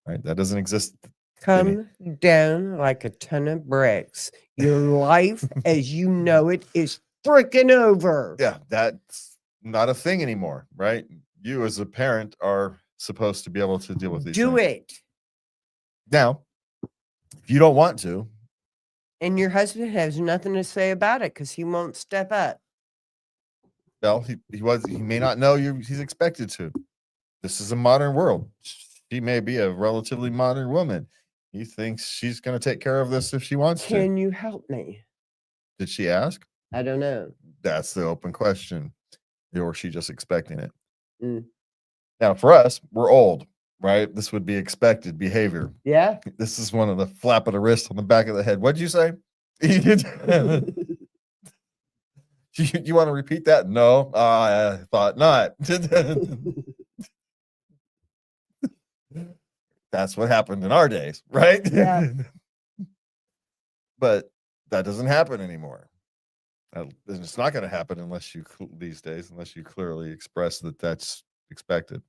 right? That doesn't exist. Come down like a ton of bricks. Your life as you know it is freaking over. Yeah, that's not a thing anymore, right? You as a parent are supposed to be able to deal with these Do things. it. Now, if you don't want to, and your husband has nothing to say about it because he won't step up. well, he may not know he's expected to. This is a modern world. She may be a relatively modern woman. He thinks she's going to take care of this if she wants to. Can you help me? Did she ask? I don't know. That's the open question. Or is she just expecting it? Mm. Now, for us, we're old, right? This would be expected behavior. Yeah. This is one of the flap of the wrist on the back of the head. What'd you say? You want to repeat that? No, I thought not. That's what happened in our days, right? Yeah. But that doesn't happen anymore. And it's not going to happen unless you clearly express that that's expected.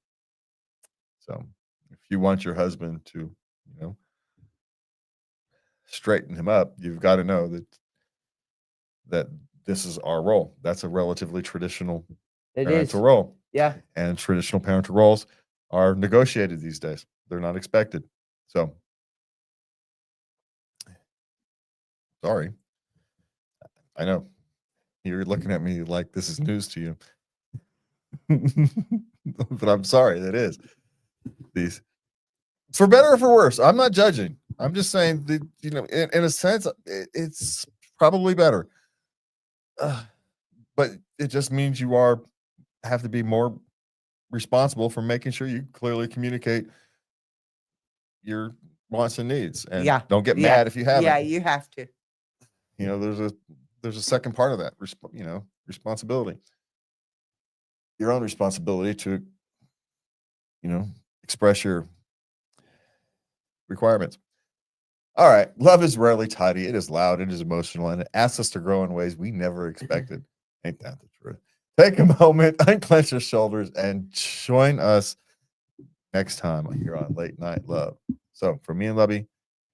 So if you want your husband to, straighten him up, you've got to know that this is our role. That's a relatively traditional parental role. Yeah. And traditional parental roles are negotiated these days. They're not expected. So sorry. I know. You're looking at me like this is news to you. But I'm sorry, that is. These, for better or for worse, I'm not judging. I'm just saying that, in a sense, it's probably better. But it just means you have to be more responsible for making sure you clearly communicate your wants and needs, and don't get mad if you haven't. Yeah, you have to. There's a second part of that, responsibility. Your own responsibility to, express your requirements. All right. Love is rarely tidy. It is loud. It is emotional, and it asks us to grow in ways we never expected. Ain't that the truth? Take a moment, unclench your shoulders, and join us next time here on Late Night Love. So for me and Lubby,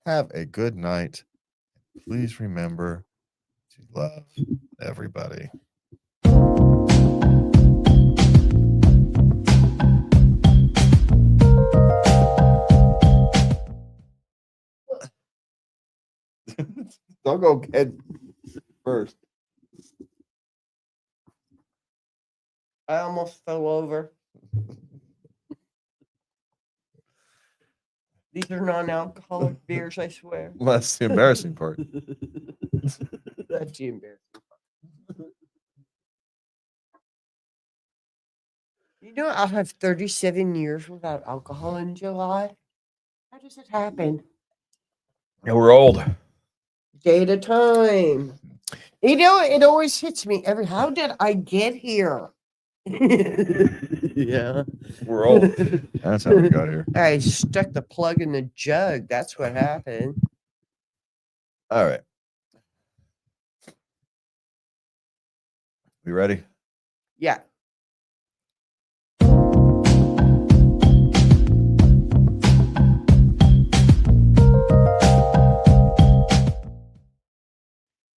have a good night. Please remember to love everybody. Don't go head first. I almost fell over. These are non-alcoholic beers, I swear. Well, that's the embarrassing part. That's the embarrassing part. I'll have 37 years without alcohol in July. How does it happen? Yeah, we're old. Day at a time. It always hits me how did I get here? Yeah. We're old. That's how we got here. I stuck the plug in the jug. That's what happened. All right. We ready? Yeah.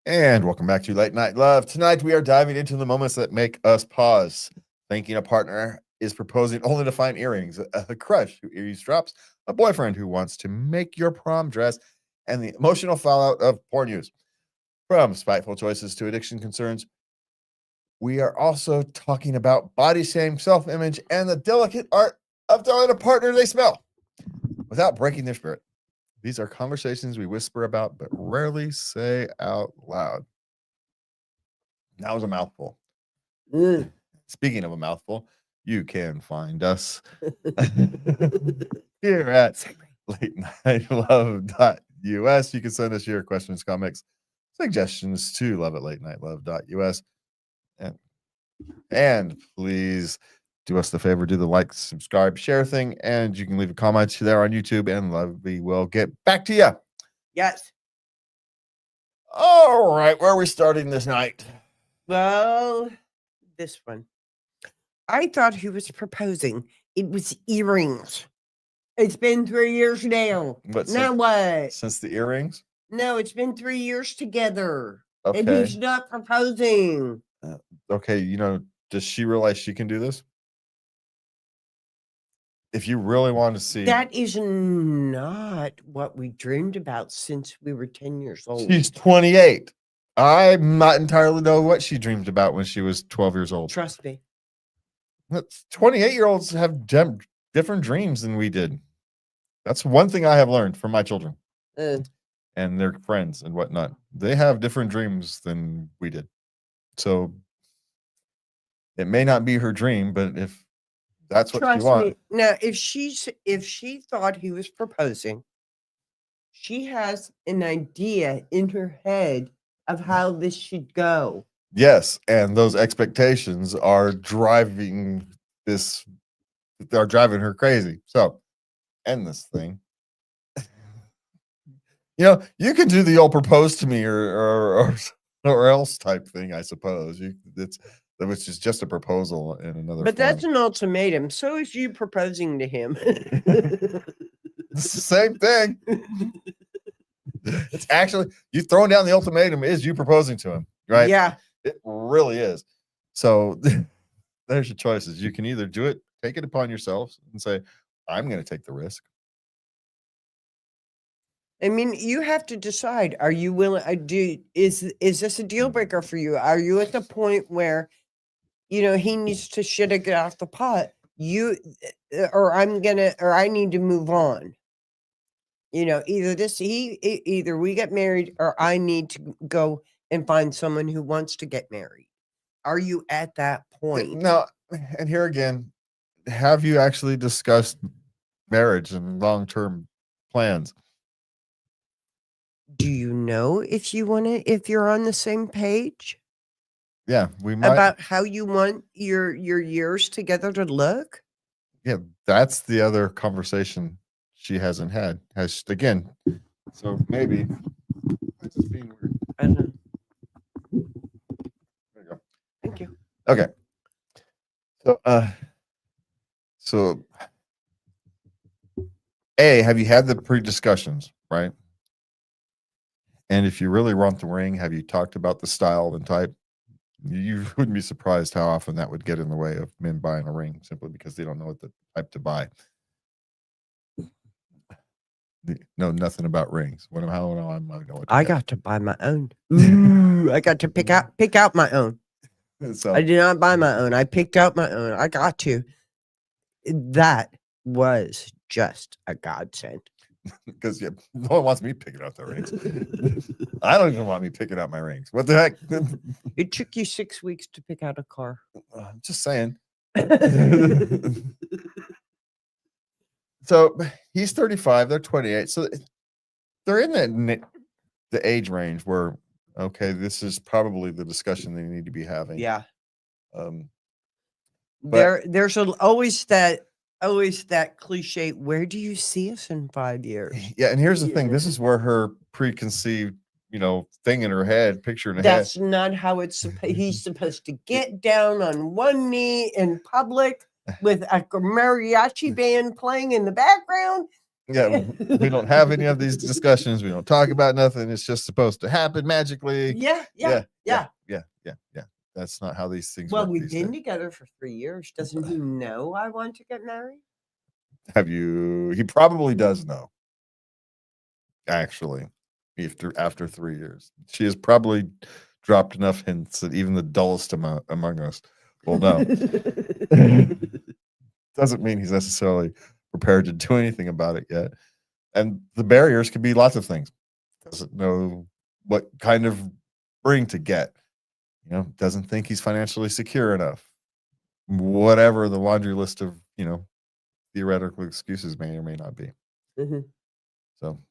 And welcome back to Late Night Love. Tonight we are diving into the moments that make us pause. Thanking a partner is proposing only to find earrings, a crush who eavesdrops, a boyfriend who wants to make your prom dress, and the emotional fallout of porn use. From spiteful choices to addiction concerns, we are also talking about body shame, self image, and the delicate art of telling a partner they smell without breaking their spirit. These are conversations we whisper about but rarely say out loud. That was a mouthful. Mm. Speaking of a mouthful, you can find us here at latenightLove.us. You can send us your questions, comics, suggestions to love@latenightLove.us. And please do us the favor, do the like, subscribe, share thing, and you can leave a comment there on YouTube, and Lovey will get back to you. Yes. All right, where are we starting this night? Well, this one. I thought he was proposing. It was earrings. It's been 3 years now. What, Now what? Since the earrings? No, it's been 3 years together. And Okay. he's not proposing. Okay, does she realize she can do this? If you really want to see, That is not what we dreamed about since we were 10 years old. she's 28. I'm not entirely know what she dreamed about when she was 12 years old. Trust me. 28-year-olds have different dreams than we did. That's one thing I have learned from my children and their friends and whatnot. They have different dreams than we did. So it may not be her dream, but if that's what she wants. Now, if she thought he was proposing, she has an idea in her head of how this should go. Yes, and those expectations are driving her crazy. So end this thing. You can do the old propose to me or else type thing, I suppose. Which is just a proposal in another But form. that's an ultimatum. So is you proposing to him. It's the same thing. It's actually you throwing down the ultimatum is you proposing to him, right? Yeah. It really is. So there's your choices. You can either do it, take it upon yourself and say, I'm going to take the risk. I mean, you have to decide, are you willing, is this a deal breaker for you? Are you at the point where, he needs to shit or get off the pot, or I need to move on. Either we get married or I need to go and find someone who wants to get married. Are you at that point? No, and here again, have you actually discussed marriage and long-term plans? Do you know if you're on the same page? Yeah, we might. About how you want your years together to look? Yeah, that's the other conversation she hasn't had. So maybe that's just being weird. I don't know. There you go. Thank you. Okay. So have you had the pre-discussions, right? And if you really want the ring, have you talked about the style and type? You wouldn't be surprised how often that would get in the way of men buying a ring simply because they don't know what the type to buy. Know nothing about rings. I know I got to buy my own. Ooh, I got to pick out my own. So, I did not buy my own. I picked out my own. I got to. That was just a godsend. Because no one wants me picking out their rings. I don't even want me picking out my rings. What the heck? It took you 6 weeks to pick out a car. I'm just saying. So he's 35, they're 28. So they're in the age range where, okay, this is probably the discussion they need to be having. Yeah. There's always that cliche, where do you see us in 5 years? Yeah, and here's the thing. This is where her preconceived, thing in her head, picture in her head. That's not how he's supposed to get down on one knee in public with a mariachi band playing in the background. Yeah, we don't have any of these discussions. We don't talk about nothing. It's just supposed to happen magically. Yeah. That's not how these things Well, work we've these been days. together for 3 years. Doesn't he know I want to get married? Have you? He probably does know. Actually, after 3 years, she has probably dropped enough hints that even the dullest among us will know. Doesn't mean he's necessarily prepared to do anything about it yet. And the barriers could be lots of things. Doesn't know what kind of ring to get. Doesn't think he's financially secure enough. Whatever the laundry list of, theoretical excuses may or may not be. Mhm. So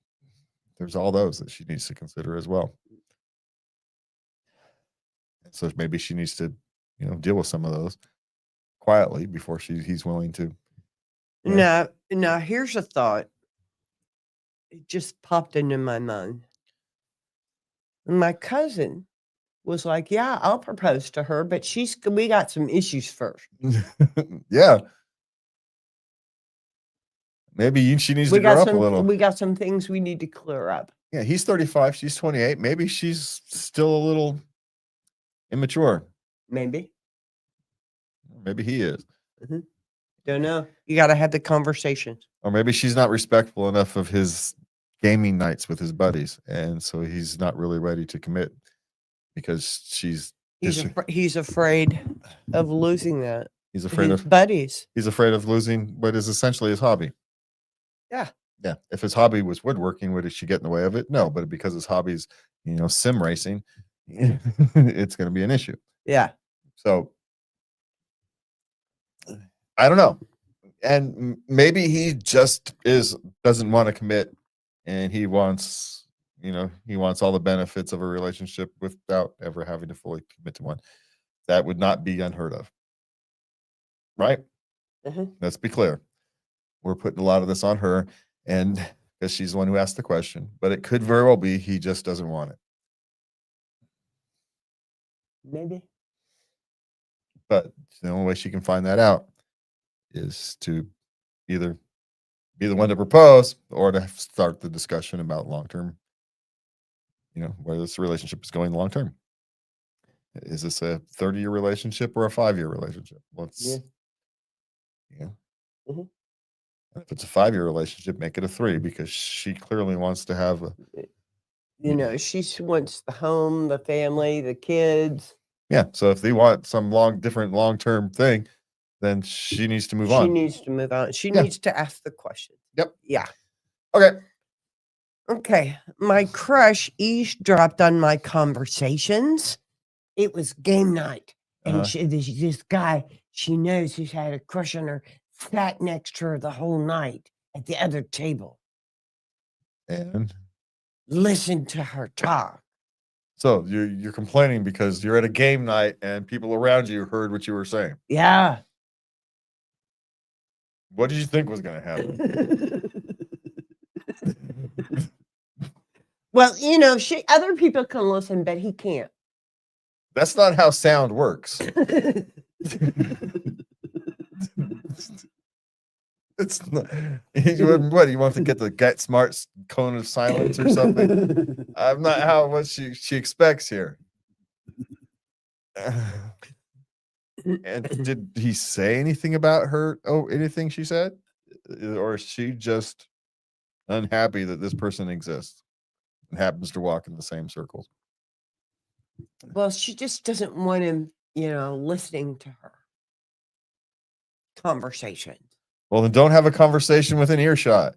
there's all those that she needs to consider as well. And so maybe she needs to, deal with some of those quietly before he's willing to. Now here's a thought. It just popped into my mind. My cousin was like, "Yeah, I'll propose to her, but we got some issues first. Yeah. Maybe she needs to grow up a little. We got some things we need to clear up." Yeah, he's 35, she's 28. Maybe she's still a little immature. Maybe. Maybe he is. Mhm. Don't know. You gotta have the conversations. Or maybe she's not respectful enough of his gaming nights with his buddies, and so he's not really ready to commit because He's afraid of losing that. he's afraid His of buddies. he's afraid of losing what is essentially his hobby. Yeah. Yeah. If his hobby was woodworking, would she get in the way of it? No, but because his hobby's, sim racing, it's going to be an issue. Yeah. So I don't know. And maybe he just doesn't want to commit, and he wants all the benefits of a relationship without ever having to fully commit to one. That would not be unheard of. Right? Mhm. Let's be clear. We're putting a lot of this on her, and because she's the one who asked the question, but it could very well be he just doesn't want it. Maybe. But the only way she can find that out is to either be the one to propose or to start the discussion about long term, where this relationship is going long term. Is this a 30-year relationship or a 5-year relationship? Yeah. Mhm. If it's a 5-year relationship, make it a 3 because she clearly wants to have She wants the home, the family, the kids. yeah. So if they want some different long-term thing, then she needs to move She on. needs to move on. She Yeah. needs to ask the question. Yep. Yeah. Okay. Okay. My crush eavesdropped on my conversations. It was game night. And this guy she knows who's had a crush on her sat next to her the whole night at the other table. And Listen to her talk. so you're complaining because you're at a game night and people around you heard what you were saying. Yeah. What did you think was going to happen? Well, other people can listen, but he can't. That's not how sound works. It's not, what do you want to get the Get Smart cone of silence or something? I'm not what she expects here. And did he say anything about her? Oh, anything she said? Or is she just unhappy that this person exists and happens to walk in the same circles? Well, she just doesn't want him, listening to her conversation. Well, then don't have a conversation within earshot.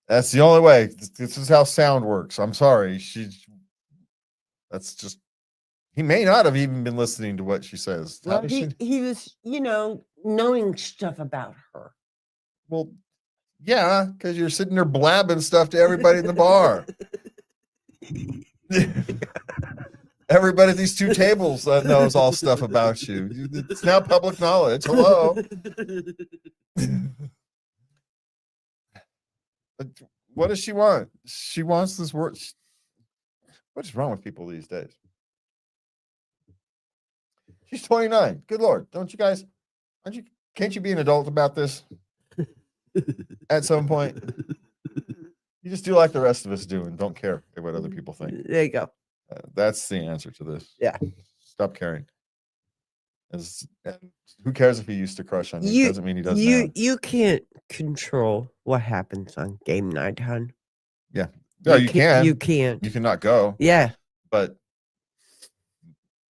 That's the only way. This is how sound works. I'm sorry. That's just, he may not have even been listening to what she says. Well, he was, knowing stuff about her. Well, yeah, because you're sitting there blabbing stuff to everybody in the bar. Everybody at these 2 tables knows all stuff about you. It's now public knowledge. Hello. What does she want? She wants this word. What is wrong with people these days? She's 29. Good Lord. Can't you be an adult about this at some point? You just do like the rest of us do and don't care what other people think. There you go. That's the answer to this. Yeah. Stop caring. And who cares if he used to crush on you? Doesn't mean he does now. You can't control what happens on game night, hon. Yeah. No, you can. You can't. You cannot go. Yeah. But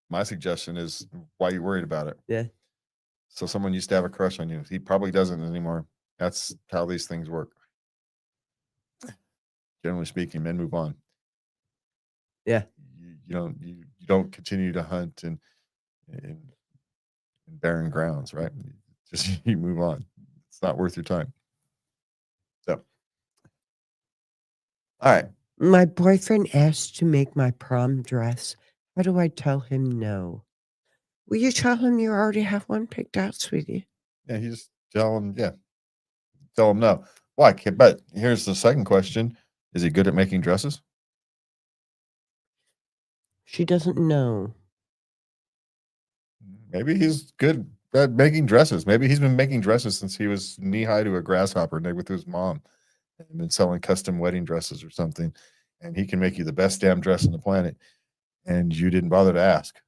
my suggestion is, why are you worried about it? Yeah. So someone used to have a crush on you. He probably doesn't anymore. That's how these things work. Generally speaking, men move on. Yeah. You don't continue to hunt in barren grounds, right? Just you move on. It's not worth your time. So, all right. My boyfriend asked to make my prom dress. How do I tell him no? Will you tell him you already have one picked out, sweetie? Yeah, you just tell him, tell him no. Why? But here's the second question: is he good at making dresses? She doesn't know. Maybe he's good at making dresses. Maybe he's been making dresses since he was knee high to a grasshopper, and with his mom, and been selling custom wedding dresses or something. And he can make you the best damn dress on the planet, and you didn't bother to ask.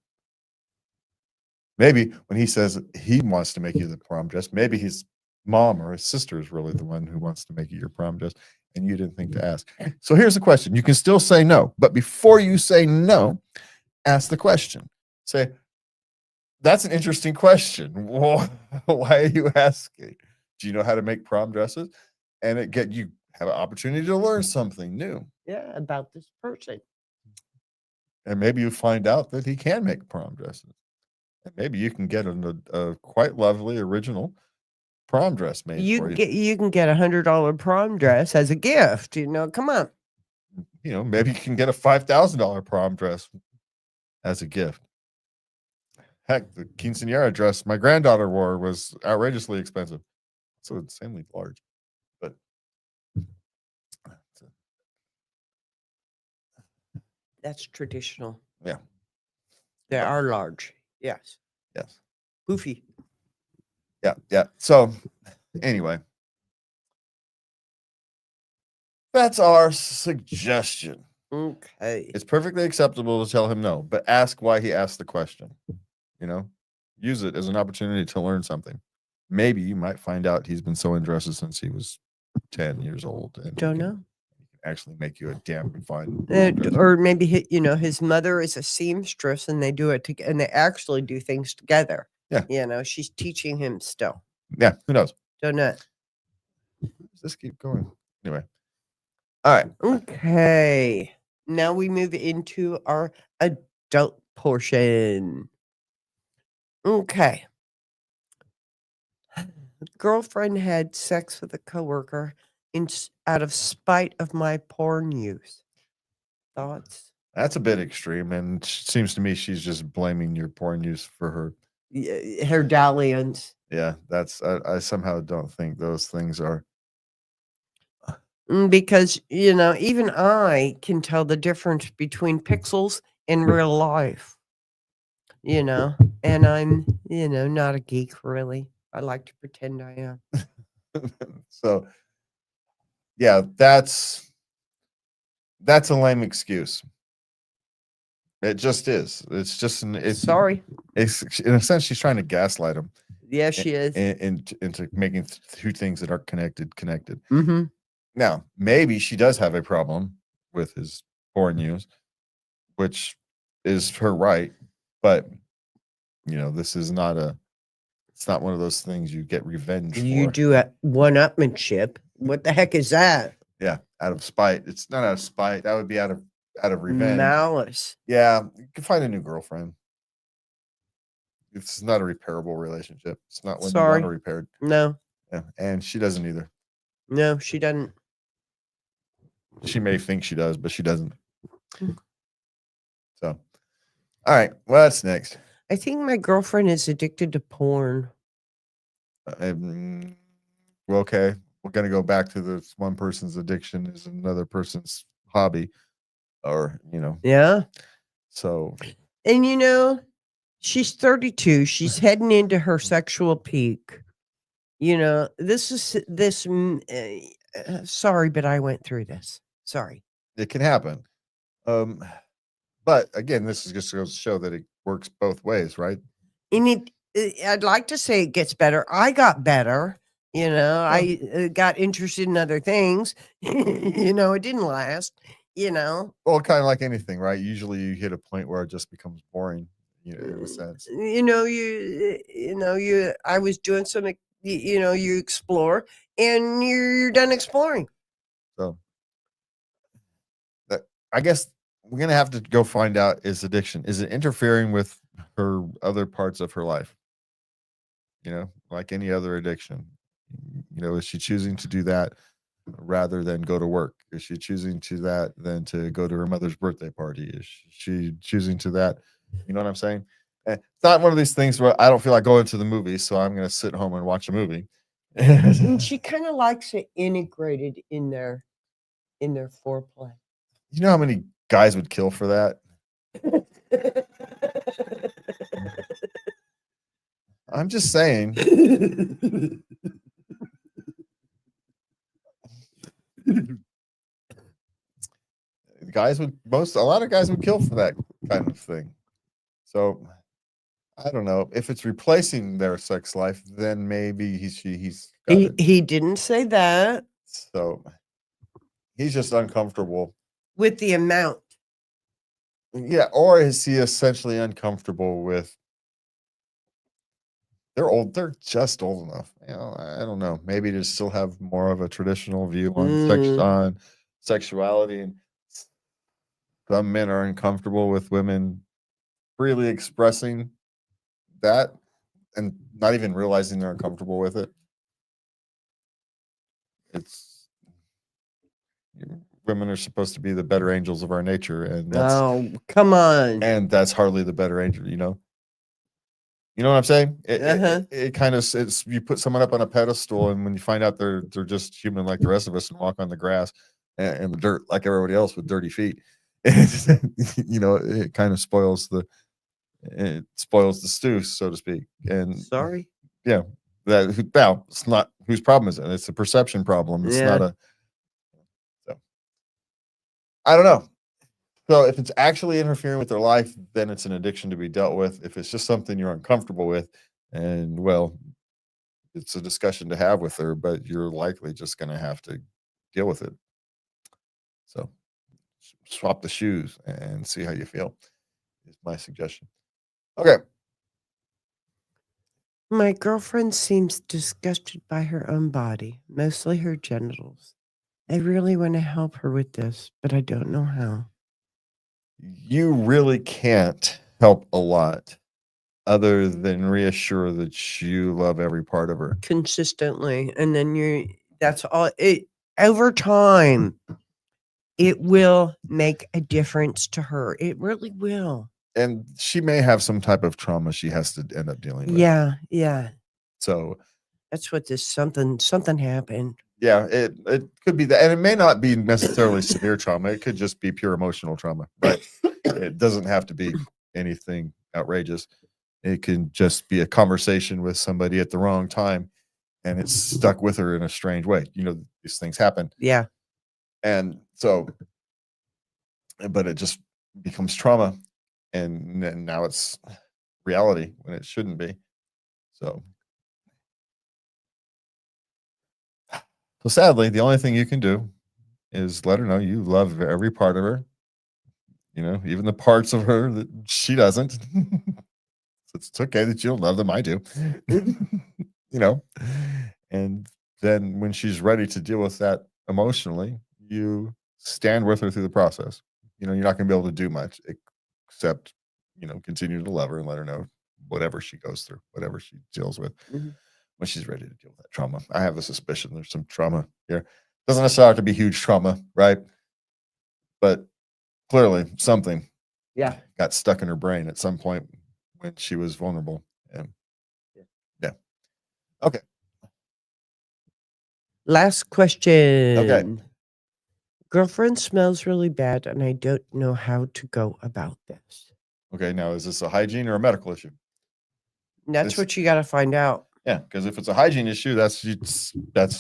Maybe when he says he wants to make you the prom dress, maybe his mom or his sister is really the one who wants to make you your prom dress, and you didn't think to ask. So here's the question: you can still say no, but before you say no, ask the question. Say, "That's an interesting question. Why are you asking? Do you know how to make prom dresses?" And you have an opportunity to learn something new. Yeah, about this person. And maybe you find out that he can make prom dresses. And maybe you can get a quite lovely original prom dress made for you. You can get $100 prom dress as a gift. Come on. Maybe you can get a $5,000 prom dress as a gift. Heck, the quinceanera dress my granddaughter wore was outrageously expensive. So insanely large. But That's traditional. yeah. They are large. Yes. Yes. Goofy. Yeah. So anyway, that's our suggestion. Okay. It's perfectly acceptable to tell him no, but ask why he asked the question. Use it as an opportunity to learn something. Maybe you might find out he's been sewing dresses since he was 10 years old. And Don't know. He can actually make you a damn fine. Or maybe his mother is a seamstress and they do it together, and they actually do things together. Yeah. She's teaching him still. Yeah, who knows? Don't know. Does this keep going? Anyway. All right. Okay. Now we move into our adult portion. Okay. Girlfriend had sex with a coworker out of spite of my porn use. Thoughts? That's a bit extreme, and it seems to me she's just blaming your porn use for her dalliance. Yeah, I somehow don't think those things are. Because, even I can tell the difference between pixels and real life. And I'm, not a geek really. I like to pretend I am. So, yeah, that's a lame excuse. It just is. It's just Sorry. It's in a sense she's trying to gaslight him. Yeah, she is. Into making two things that aren't connected. Mm-hmm. Now, maybe she does have a problem with his porn use, which is her right, but this is not it's not one of those things you get revenge for. You do a one-upmanship. What the heck is that? Yeah, out of spite. It's not out of spite. That would be out of revenge. Malice. Yeah, you can find a new girlfriend. It's not a repairable relationship. It's not one you want to repaired. No. Yeah, and she doesn't either. No, she doesn't. She may think she does, but she doesn't. So, all right. What's next? I think my girlfriend is addicted to porn. Well, okay. We're going to go back to this one person's addiction is another person's hobby or, Yeah. So. And, she's 32. She's heading into her sexual peak. Sorry, but I went through this. Sorry. It can happen. But again, this is just going to show that it works both ways, right? And I'd like to say it gets better. I got better, Well, I, got interested in other things. It didn't last, you know? well, kind of like anything, right? Usually you hit a point where it just becomes boring, in a Mm, sense. I was doing some, you explore and you're done exploring. So that, I guess we're gonna have to go find out, is addiction, is it interfering with her other parts of her life? Like any other addiction. Is she choosing to do that rather than go to work? Is she choosing to that than to go to her mother's birthday party? Is she choosing to that? You know what I'm saying? It's not one of these things where I don't feel like going to the movies, so I'm going to sit home and watch a movie. And she kinda likes it integrated in their foreplay. You know how many guys would kill for that? I'm just saying, a lot of guys would kill for that kind of thing. So I don't know if it's replacing their sex life, then maybe he's got He it. he didn't say that So he's just uncomfortable. with the amount. Yeah, or is he essentially uncomfortable with they're just old enough. I don't know. Maybe to still have more of a traditional view Mm. on sexuality, and some men are uncomfortable with women freely expressing that and not even realizing they're uncomfortable with it. It's Women are supposed to be the better angels of our nature, and Oh, come on. that's hardly the better angel. You know what I'm saying? Uh-huh. It kind of it's you put someone up on a pedestal, and when you find out they're just human like the rest of us and walk on the grass and the dirt like everybody else with dirty feet, it kind of spoils the stew, so to speak. And Sorry. yeah, now it's not whose problem is it? It's a perception problem. It's not Yeah. a. So I don't know. So if it's actually interfering with their life, then it's an addiction to be dealt with. If it's just something you're uncomfortable with, and well, it's a discussion to have with her, but you're likely just going to have to deal with it. So swap the shoes and see how you feel, is my suggestion. Okay. My girlfriend seems disgusted by her own body, mostly her genitals. I really want to help her with this, but I don't know how. You really can't help a lot other than reassure that you love every part of her. Consistently. And then that's all it over time, it will make a difference to her. It really will. And she may have some type of trauma she has to end up dealing with. Yeah, yeah. So That's what this something happened. yeah, it could be that, and it may not be necessarily severe trauma. It could just be pure emotional trauma, right? It doesn't have to be anything outrageous. It can just be a conversation with somebody at the wrong time, and it's stuck with her in a strange way. These things happen, Yeah. and so, but it just becomes trauma, and now it's reality when it shouldn't be. So, sadly, the only thing you can do is let her know you love every part of her. Even the parts of her that she doesn't. It's okay that you don't love them. I do. you know, and then when she's ready to deal with that emotionally, you stand with her through the process. You're not going to be able to do much except, continue to love her and let her know whatever she goes through, whatever she deals with Mhm. when she's ready to deal with that trauma. I have a suspicion there's some trauma here. Doesn't necessarily have to be huge trauma, right? But clearly something Yeah. got stuck in her brain at some point when she was vulnerable. And yeah. Okay. Last Okay. question. Girlfriend smells really bad, and I don't know how to go about this. Okay. Now, is this a hygiene or a medical issue? That's what you gotta find out. Yeah, because if it's a hygiene issue, that's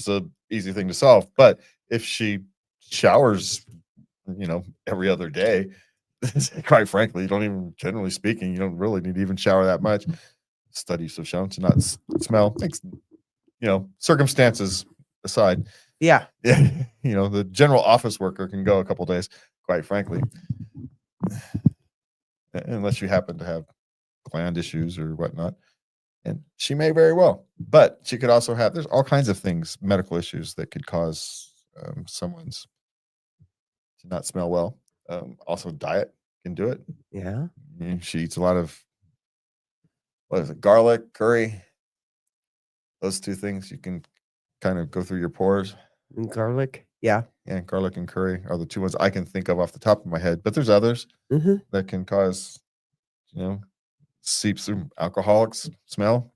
a easy thing to solve. But if she showers, every other day, quite frankly, you don't even generally speaking, you don't really need to even shower that much. studies have shown to not smell. Makes, circumstances aside. Yeah. Yeah, the general office worker can go a couple days, quite frankly, unless you happen to have gland issues or whatnot. And she may very well, but she could also have. There's all kinds of things, medical issues that could cause someone's to not smell well. Also, diet can do it. Yeah. She eats a lot of, what is it, garlic, curry. Those two things you can kind of go through your pores. And garlic. Yeah. Yeah, garlic and curry are the two ones I can think of off the top of my head. But there's others that can cause, seeps through. Alcoholics smell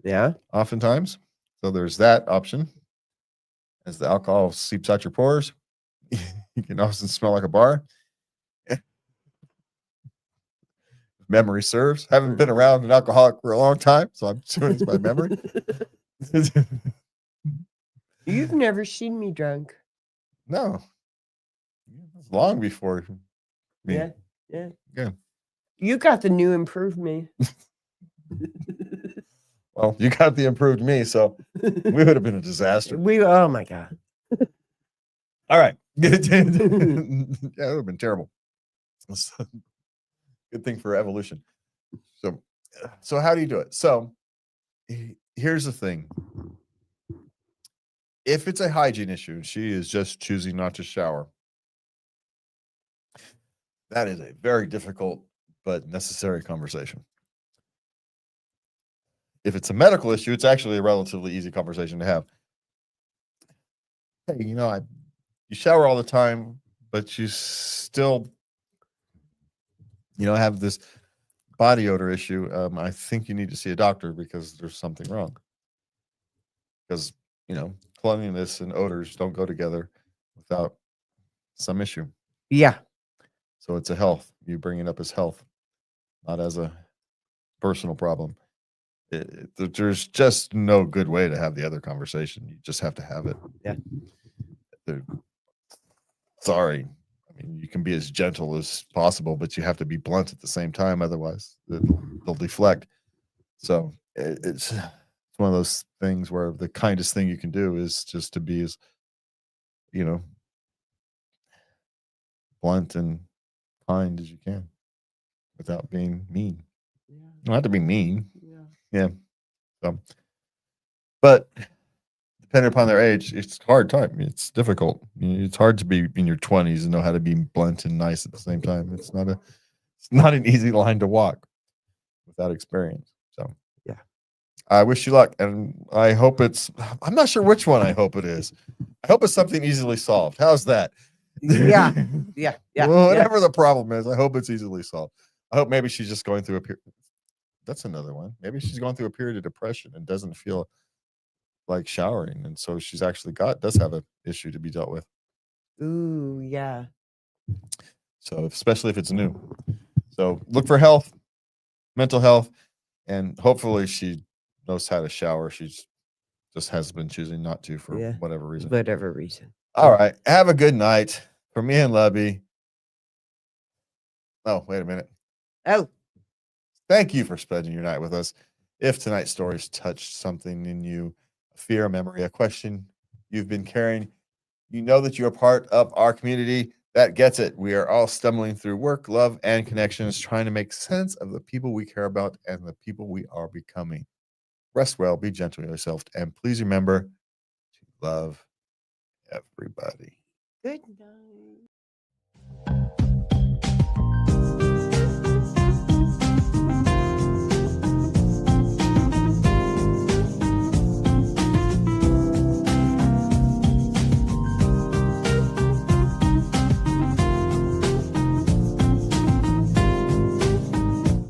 Yeah. oftentimes. So there's that option. As the alcohol seeps out your pores, you can often smell like a bar. Memory serves. Haven't been around an alcoholic for a long time, so I'm doing this by memory. You've never seen me drunk. No. It was long before me. Yeah. Yeah. Yeah. You got the new improved me. Well, you got the improved me, so we would have been a disaster. Oh my God. All right. Yeah, it would have been terrible. Good thing for evolution. So how do you do it? So here's the thing. If it's a hygiene issue, she is just choosing not to shower. That is a very difficult but necessary conversation. If it's a medical issue, it's actually a relatively easy conversation to have. Hey, you shower all the time, but you still, have this body odor issue. I think you need to see a doctor because there's something wrong. Because, cleanliness and odors don't go together without some issue. Yeah. So it's a health. You bring it up as health, not as a personal problem. There's just no good way to have the other conversation. You just have to have it. Yeah. Sorry. I mean, you can be as gentle as possible, but you have to be blunt at the same time. Otherwise, they'll deflect. So it's one of those things where the kindest thing you can do is just to be as, blunt and kind as you can without being mean. Yeah. You don't have to be mean. Yeah. So, but depending upon their age, it's a hard time. It's difficult. It's hard to be in your 20s and know how to be blunt and nice at the same time. It's not an easy line to walk without experience. So yeah, I wish you luck, and I hope I'm not sure which one I hope it is. I hope it's something easily solved. How's that? Yeah. Well, whatever the problem is, I hope it's easily solved. I hope maybe she's just going through a period. That's another one. Maybe she's going through a period of depression and doesn't feel like showering, and so she's actually does have an issue to be dealt with. Ooh, yeah. So especially if it's new. So look for health, mental health, and hopefully she knows how to shower. She's just has been choosing not to for whatever reason. All right. Have a good night. For me and Lubby. Oh, wait a minute. Oh. Thank you for spending your night with us. If tonight's stories touched something in you, a fear, a memory, a question you've been carrying, you know that you're part of our community that gets it. We are all stumbling through work, love, and connections, trying to make sense of the people we care about and the people we are becoming. Rest well, be gentle with yourself, and please remember to love everybody. Good night.